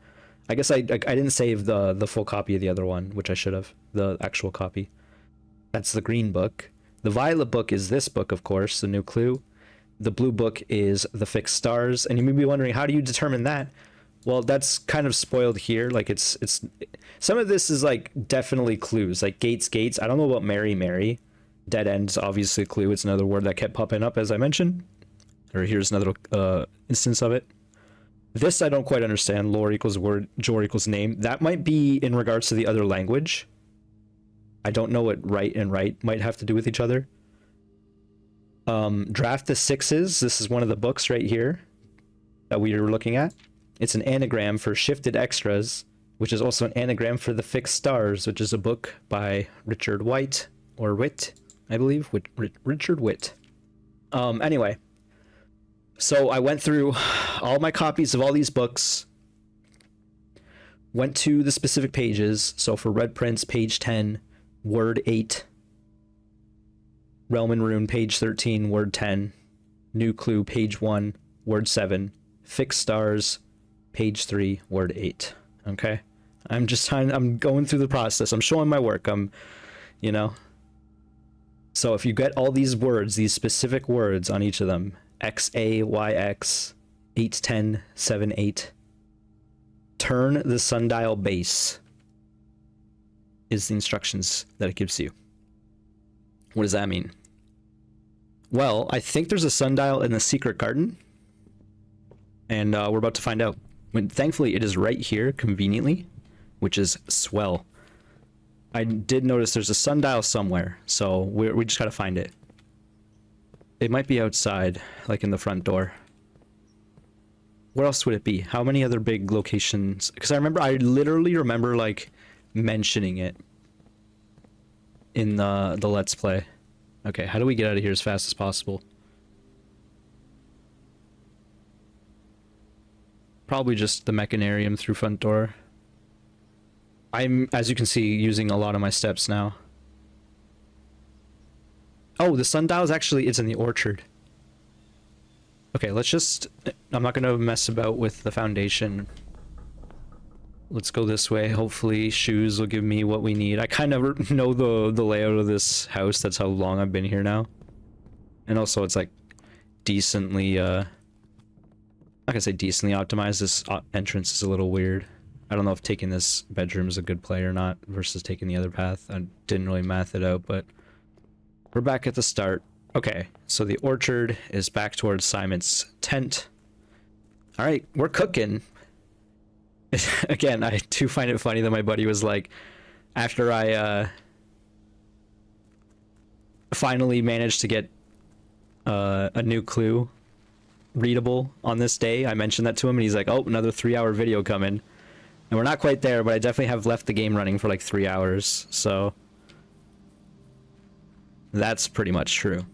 I guess I didn't save the full copy of the other one, which I should have, the actual copy. That's the green book. The violet book is this book, of course, the New Clue. The blue book is the Fixed Stars, and you may be wondering, how do you determine that? Well, that's kind of spoiled here. Like it's some of this is like definitely clues, like gates. I don't know about Mary. Dead end's obviously a clue. It's another word that kept popping up, as I mentioned. Or here's another instance of it. This I don't quite understand. Lore equals word, Jor equals name. That might be in regards to the other language. I don't know what right and right might have to do with each other. Draft the Sixes. This is one of the books right here that we were looking at. It's an anagram for Shifted Extras, which is also an anagram for The Fixed Stars, which is a book by Richard White, or Witt, I believe. Richard Witt. Anyway, so I went through all my copies of all these books, went to the specific pages. So for Red Prince, page 10, word 8. Realm and Rune, page 13, word 10. New Clue, page 1, word 7. Fixed Stars, page 3, word 8. Okay? I'm going through the process. I'm showing my work. So if you get all these words, these specific words on each of them, XAYX, 810, 78, turn the sundial base is the instructions that it gives you. What does that mean? Well, I think there's a sundial in the secret garden, and we're about to find out. Thankfully, it is right here, conveniently, which is swell. I did notice there's a sundial somewhere, so we just gotta find it. It might be outside, like in the front door. Where else would it be? How many other big locations? Because I literally remember like mentioning it in the Let's Play. Okay, how do we get out of here as fast as possible? Probably just the Mechanarium through front door. I'm, as you can see, using a lot of my steps now. Oh, the sundial is actually, it's in the orchard. Okay, let's just, I'm not going to mess about with the foundation. Let's go this way. Hopefully shoes will give me what we need. I kind of know the layout of this house. That's how long I've been here now. And also it's like decently, not gonna say decently optimized. This entrance is a little weird. I don't know if taking this bedroom is a good play or not versus taking the other path. I didn't really math it out, but we're back at the start. Okay, so the orchard is back towards Simon's tent. All right, we're cooking. Again, I do find it funny that my buddy was like, after I finally managed to get a new clue readable on this day, I mentioned that to him, and he's like, oh, another 3-hour video coming. And we're not quite there, but I definitely have left the game running for like 3 hours, so that's pretty much true.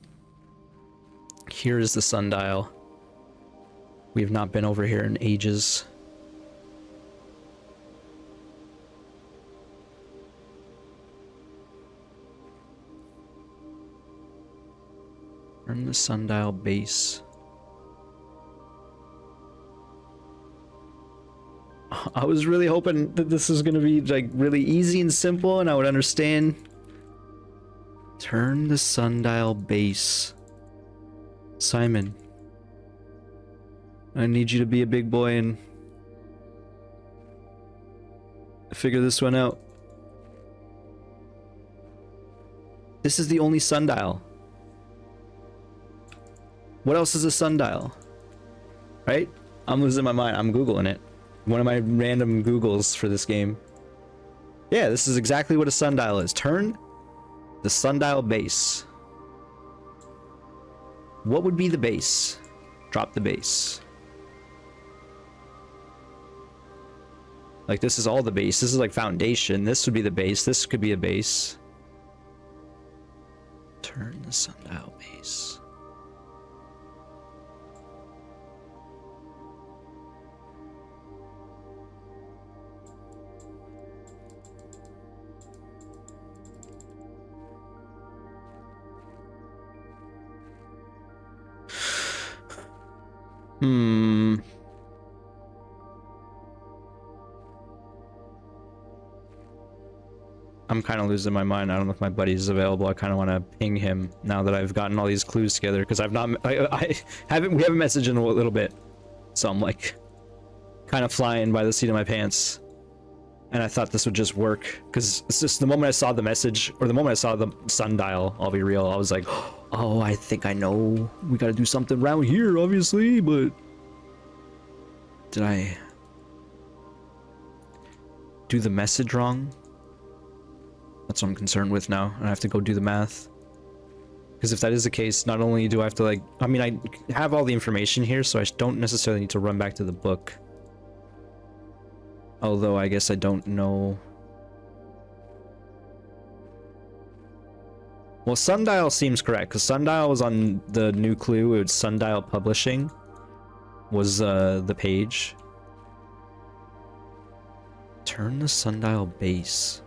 Here is the sundial. We've not been over here in ages. Turn the sundial base. I was really hoping that this was gonna be like really easy and simple and I would understand. Turn the sundial base. Simon, I need you to be a big boy and figure this one out. This is the only sundial. What else is a sundial? Right? I'm losing my mind. I'm Googling it. One of my random Googles for this game. Yeah, this is exactly what a sundial is. Turn the sundial base. What would be the base? Drop the base. Like, this is all the base. This is like foundation. This would be the base. This could be a base. Turn the sundial base. Hmm. I'm kind of losing my mind. I don't know if my buddy's available. I kind of want to ping him now that I've gotten all these clues together, because I've not, I haven't, we haven't messaged in a little bit, so I'm like kind of flying by the seat of my pants. And I thought this would just work, because it's just the moment I saw the message, or the moment I saw the sundial, I'll be real, I was like, oh, I think I know. We gotta do something around here, obviously, but did I do the message wrong? That's what I'm concerned with now, and I have to go do the math. Because if that is the case, not only do I have to, like, I mean, I have all the information here, so I don't necessarily need to run back to the book. Although, I guess I don't know. Well, Sundial seems correct, because Sundial was on the new clue. It was Sundial Publishing was the page. Turn the Sundial base.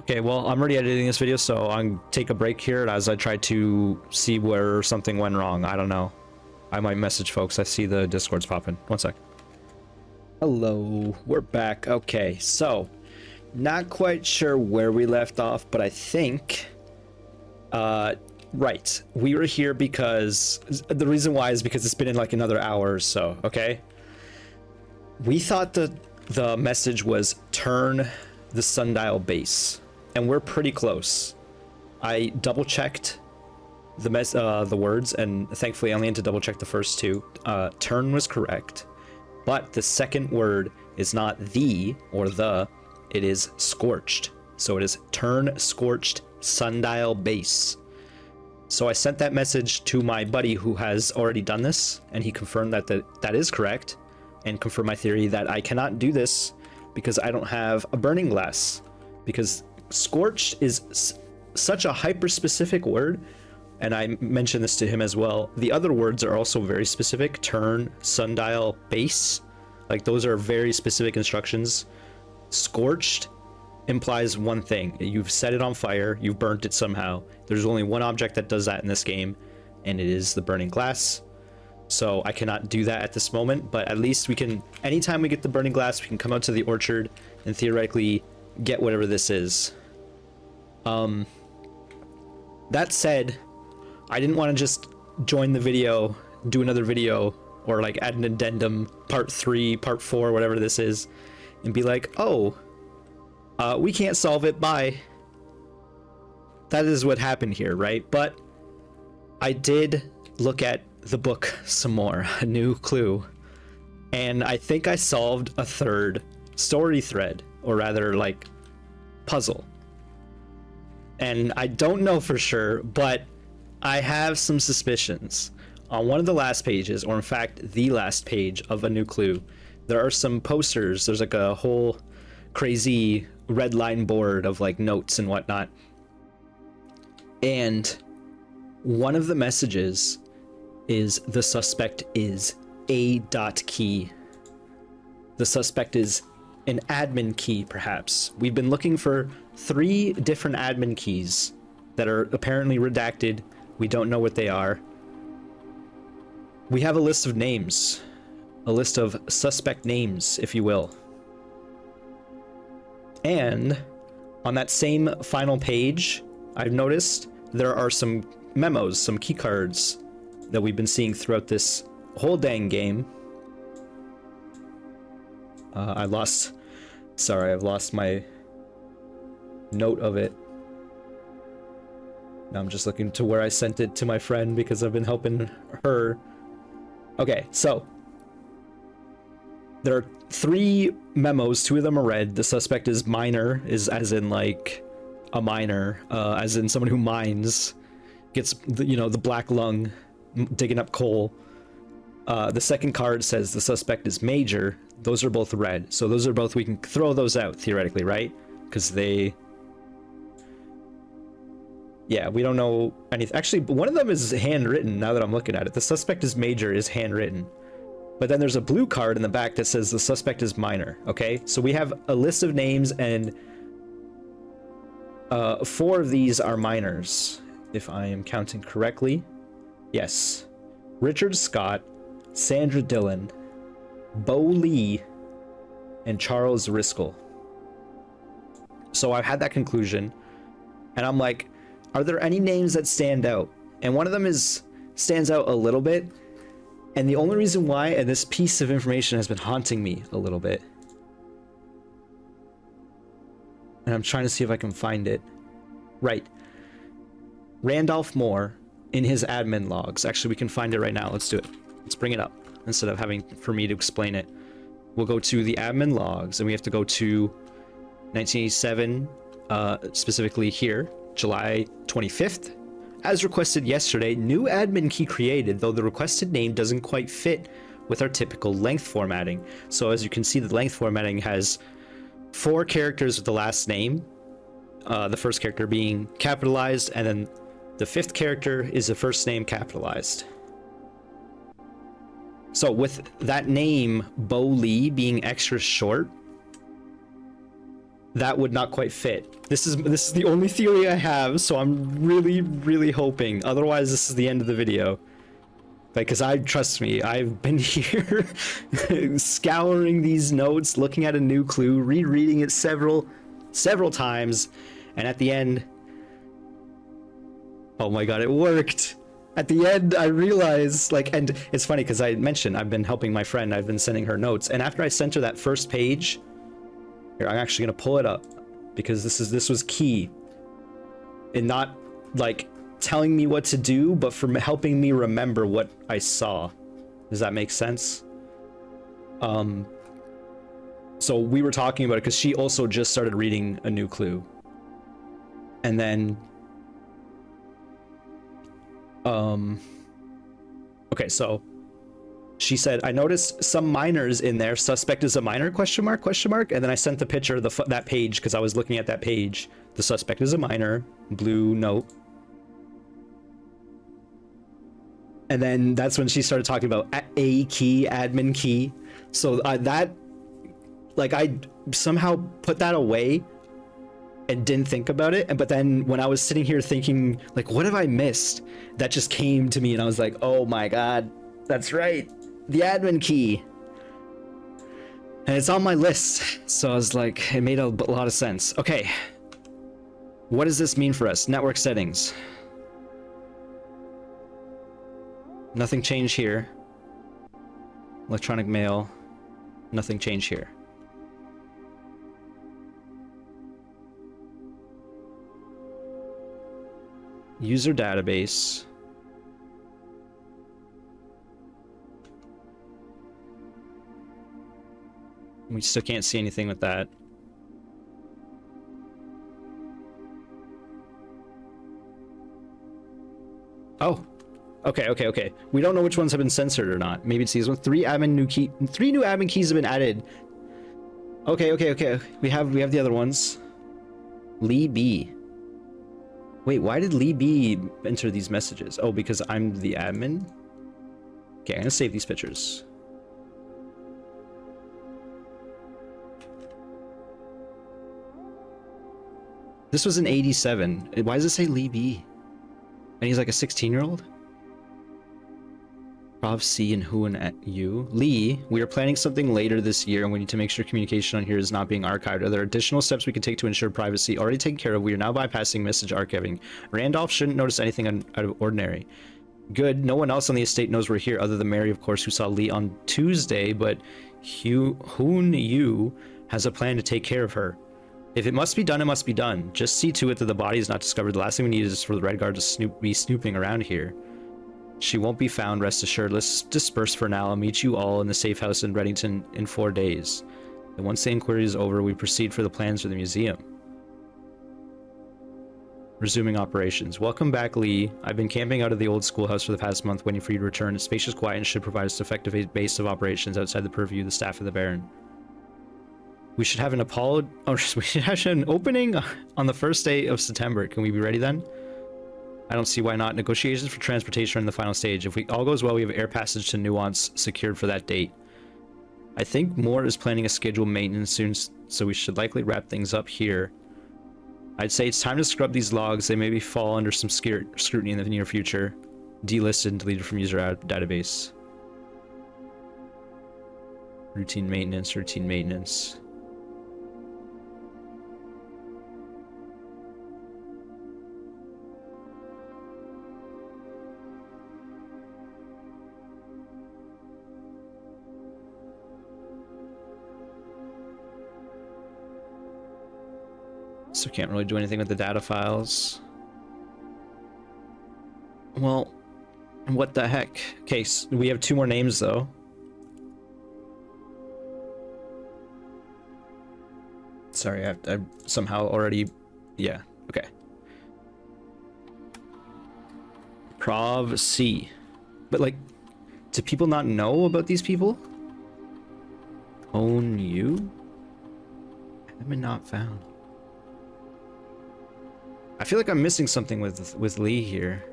Okay, well, I'm already editing this video, so I'm take a break here as I try to see where something went wrong. I don't know. I might message folks. I see the Discord's popping. One sec. Hello, we're back. Okay, so not quite sure where we left off, but I think right. We were here because the reason why is because it's been in like another hour or so, okay? We thought the message was turn the sundial base, and we're pretty close. I double checked the words, and thankfully I only had to double check the first two. Turn was correct, but the second word is not the or the, it is scorched. So it is turn scorched sundial base. So I sent that message to my buddy who has already done this, and he confirmed that that is correct, and confirmed my theory that I cannot do this because I don't have a burning glass, because scorched is such a hyper specific word. And I mentioned this to him as well. The other words are also very specific. Turn sundial base, like those are very specific instructions. Scorched implies one thing: you've set it on fire, you've burnt it somehow. There's only one object that does that in this game, and it is the burning glass. So I cannot do that at this moment, but at least we can, anytime we get the burning glass, we can come out to the orchard and theoretically get whatever this is. That said, I didn't want to just join the video, do another video, or like add an addendum, part 3, part 4, whatever this is, and be like, oh, we can't solve it, bye. That is what happened here, right? But I did look at the book some more, a new clue, and I think I solved a third story thread, or rather like puzzle. And I don't know for sure, but I have some suspicions. On one of the last pages, or in fact the last page of a new clue, there are some posters. There's like a whole crazy red line board of like notes and whatnot, and one of the messages is the suspect is a dot key. The suspect is an admin key, perhaps. We've been looking for 3 different admin keys that are apparently redacted. We don't know what they are. We have a list of names, a list of suspect names, if you will. And on that same final page, I've noticed there are some memos, some key cards that we've been seeing throughout this whole dang game. I've lost my note of it. Now I'm just looking to where I sent it to my friend because I've been helping her. Okay, so there are 3 memos. 2 of them are red. The suspect is miner, is as in like a miner, as in someone who mines, gets the black lung, digging up coal. The second card says the suspect is major. Those are both red, so those are both, we can throw those out theoretically, right? Because we don't know anything. Actually, one of them is handwritten. Now that I'm looking at it, the suspect is major is handwritten, But then there's a blue card in the back that says the suspect is minor. Okay, so we have a list of names, and 4 of these are minors, if I am counting correctly. Yes. Richard Scott, Sandra Dillon, Bo Lee, and Charles Riskel. So I've had that conclusion, and I'm like, are there any names that stand out? And one of them stands out a little bit, and the only reason why, and this piece of information has been haunting me a little bit, and I'm trying to see if I can find it. Right. Randolph Moore, in his admin logs. Actually, we can find it right now. Let's do it. Let's bring it up instead of having for me to explain it. We'll go to the admin logs, and we have to go to 1987, specifically here, July 25th. As requested yesterday, new admin key created, though the requested name doesn't quite fit with our typical length formatting. So as you can see, the length formatting has 4 characters with the last name, the first character being capitalized, and then the 5th character is the first name capitalized. So with that name, Bo Lee, being extra short, that would not quite fit. This is the only theory I have, so I'm really hoping. Otherwise, this is the end of the video. Because trust me, I've been here scouring these notes, looking at a new clue, rereading it several times, and at the end, oh my god, it worked. At the end, I realized, and it's funny because I mentioned I've been helping my friend, I've been sending her notes, and after I sent her that first page, here, I'm actually gonna pull it up because this was key in not telling me what to do, but for helping me remember what I saw. Does that make sense? So we were talking about it because she also just started reading a new clue, and then okay, so she said, I noticed some minors in there. Suspect is a minor, question mark. And then I sent the picture of that page because I was looking at that page. The suspect is a minor, blue note. And then that's when she started talking about a key, admin key. So I somehow put that away and didn't think about it. But then when I was sitting here thinking, what have I missed? That just came to me, and I was like, oh my god, that's right. The admin key. And it's on my list. So I was like, it made a lot of sense. Okay. What does this mean for us? Network settings. Nothing changed here. Electronic mail. Nothing changed here. User database. We still can't see anything with that. Oh, okay. We don't know which ones have been censored or not. Maybe it's these ones. 3 new admin keys have been added. Okay. We have the other ones. Lee B. Wait, why did Lee B enter these messages? Oh, because I'm the admin? Okay, I'm gonna save these pictures. This was an 87. Why does it say Lee B? And he's like a 16-year-old? Prov C and Who and U. Lee, we are planning something later this year, and we need to make sure communication on here is not being archived. Are there additional steps we can take to ensure privacy? Already taken care of. We are now bypassing message archiving. Randolph shouldn't notice anything out of ordinary. Good. No one else on the estate knows we're here, other than Mary, of course, who saw Lee on Tuesday, but Hoon Yu has a plan to take care of her. If it must be done, it must be done. Just see to it that the body is not discovered. The last thing we need is for the Red Guard to be snooping around here. She won't be found, rest assured. Let's disperse for now. I'll meet you all in the safe house in Reddington in 4 days. And once the inquiry is over, we proceed for the plans for the museum. Resuming operations. Welcome back, Lee. I've been camping out of the old schoolhouse for the past month, waiting for you to return. It's spacious, quiet, and should provide us an effective base of operations outside the purview of the staff of the Baron. We should have an we should have an opening on the first day of September. Can we be ready then? I don't see why not. Negotiations for transportation are in the final stage. If all goes well, we have air passage to Nuance secured for that date. I think Moore is planning a scheduled maintenance soon, so we should likely wrap things up here. I'd say it's time to scrub these logs. They maybe fall under some scrutiny in the near future. Delisted and deleted from user database. Routine maintenance, routine maintenance. So can't really do anything with the data files. Well, what the heck? Okay, so we have 2 more names though. Sorry, I somehow already... Yeah, okay. Prov C. But like, do people not know about these people? Own you? Admin not found. I feel like I'm missing something with Lee here.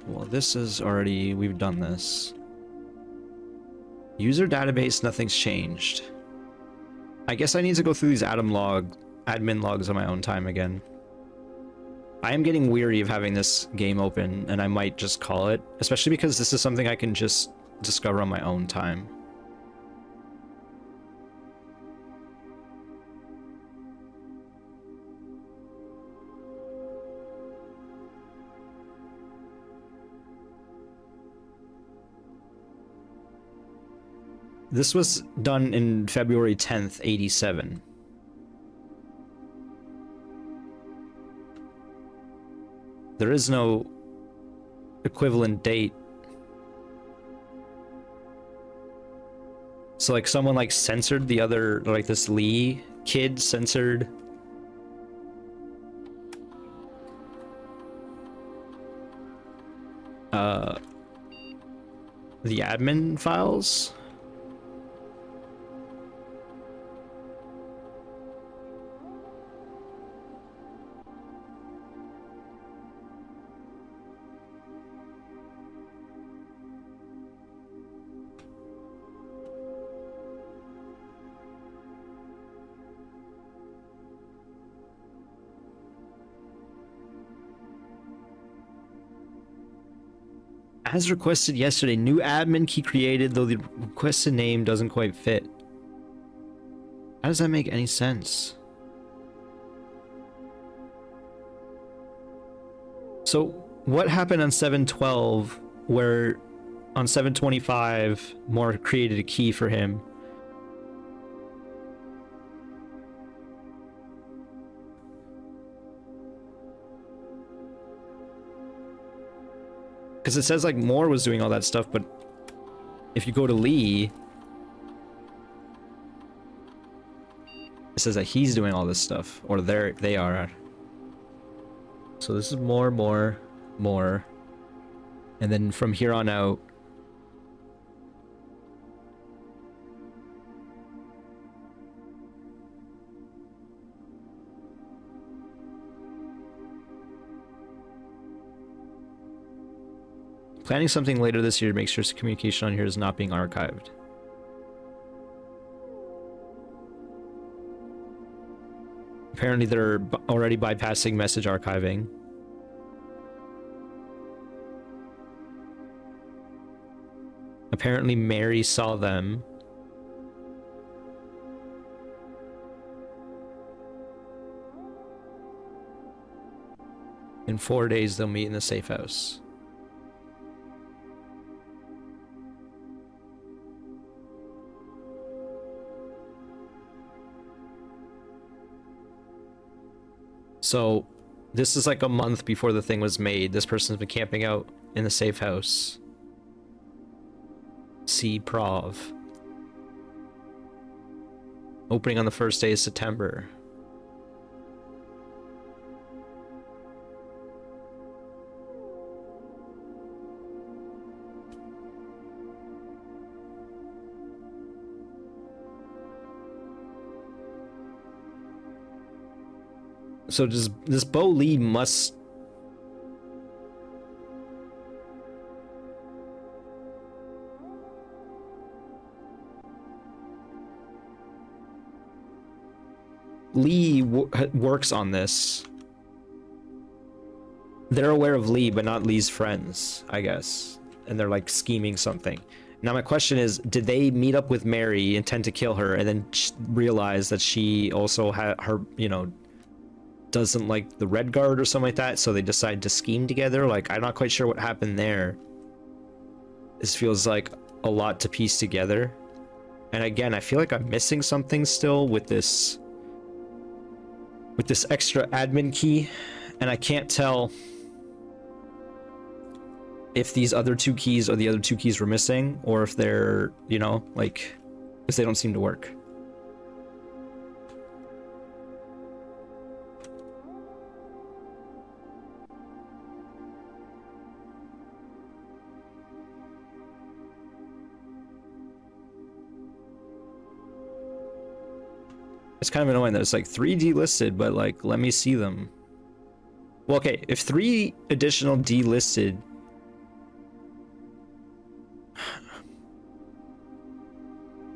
Well, this is already... We've done this. User database, nothing's changed. I guess I need to go through these admin logs on my own time again. I am getting weary of having this game open, and I might just call it, especially because this is something I can just discover on my own time. This was done in February 10th, 87. There is no equivalent date. So like someone like censored the other, like this Lee kid censored the admin files. As requested yesterday, new admin key created, though the requested name doesn't quite fit. How does that make any sense? So, what happened on 7/12 where on 7/25 Moore created a key for him? Because it says like Moore was doing all that stuff, but if you go to Lee, it says that he's doing all this stuff, or they are. So this is Moore, and then from here on out, planning something later this year to make sure communication on here is not being archived. Apparently they're already bypassing message archiving. Apparently Mary saw them. In 4 days they'll meet in the safe house. So, this is like a month before the thing was made. This person's been camping out in the safe house. C. Prov. Opening on the first day of September. So does this Bo Lee must... Lee works on this. They're aware of Lee, but not Lee's friends, I guess. And they're like scheming something. Now my question is, did they meet up with Mary, intend to kill her, and then realize that she also had her, you know, doesn't like the Red Guard or something like that, so they decide to scheme together? Like, I'm not quite sure what happened there. This feels like a lot to piece together. And again, I feel like I'm missing something still with this extra admin key, and I can't tell if these other two keys are the other two keys we're missing, or if they're, you know, like, because they don't seem to work. It's kind of annoying that it's like 3 delisted, but like, let me see them. Well, okay, if 3 additional delisted,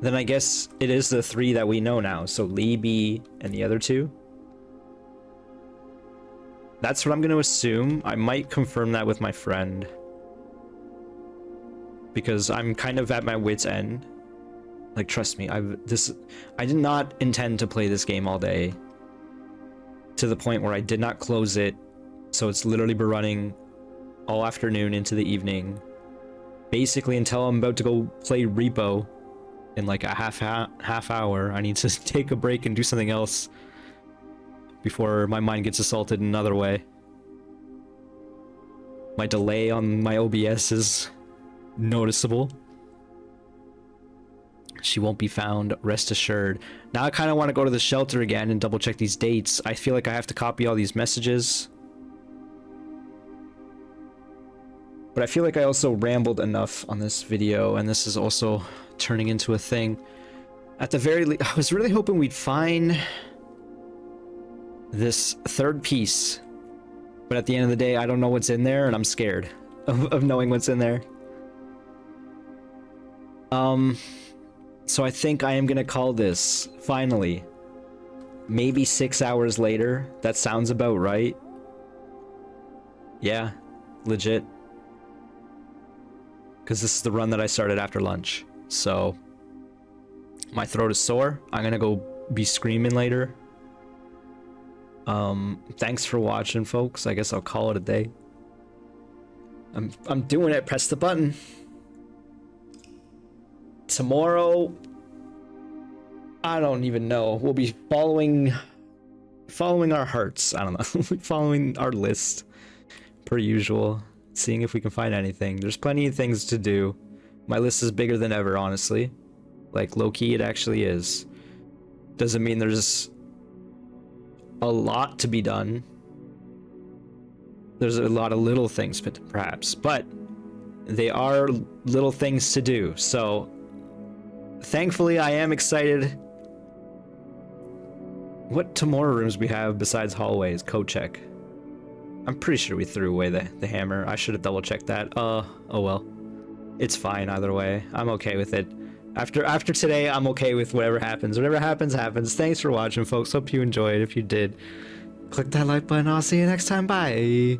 then I guess it is the 3 that we know now. So Lee, B, and the other 2. That's what I'm going to assume. I might confirm that with my friend, because I'm kind of at my wit's end. Like, trust me, I did not intend to play this game all day, to the point where I did not close it, so it's literally been running all afternoon into the evening, basically until I'm about to go play Repo in like a half hour. I need to take a break and do something else before my mind gets assaulted another way. My delay on my OBS is noticeable. She won't be found, rest assured. Now I kind of want to go to the shelter again and double check these dates. I feel like I have to copy all these messages, but I feel like I also rambled enough on this video, and this is also turning into a thing. At the very least, I was really hoping we'd find this 3rd piece, but at the end of the day, I don't know what's in there, and I'm scared of knowing what's in there. So I think I am gonna call this, finally. Maybe 6 hours later. That sounds about right. Yeah, legit. Because this is the run that I started after lunch. So, my throat is sore. I'm gonna go be screaming later. Thanks for watching, folks. I guess I'll call it a day. I'm doing it. Press the button. Tomorrow, I don't even know. We'll be following our hearts. I don't know. Following our list per usual, seeing if we can find anything. There's plenty of things to do. My list is bigger than ever, honestly. Like, low-key, it actually is. Doesn't mean there's a lot to be done. There's a lot of little things, perhaps, but they are little things to do. So thankfully, I am excited. What tomorrow rooms we have besides hallways? Code check. I'm pretty sure we threw away the hammer. I should have double checked that. Oh well. It's fine either way. I'm okay with it. After today, I'm okay with whatever happens. Whatever happens, happens. Thanks for watching, folks. Hope you enjoyed. If you did, click that like button. I'll see you next time. Bye.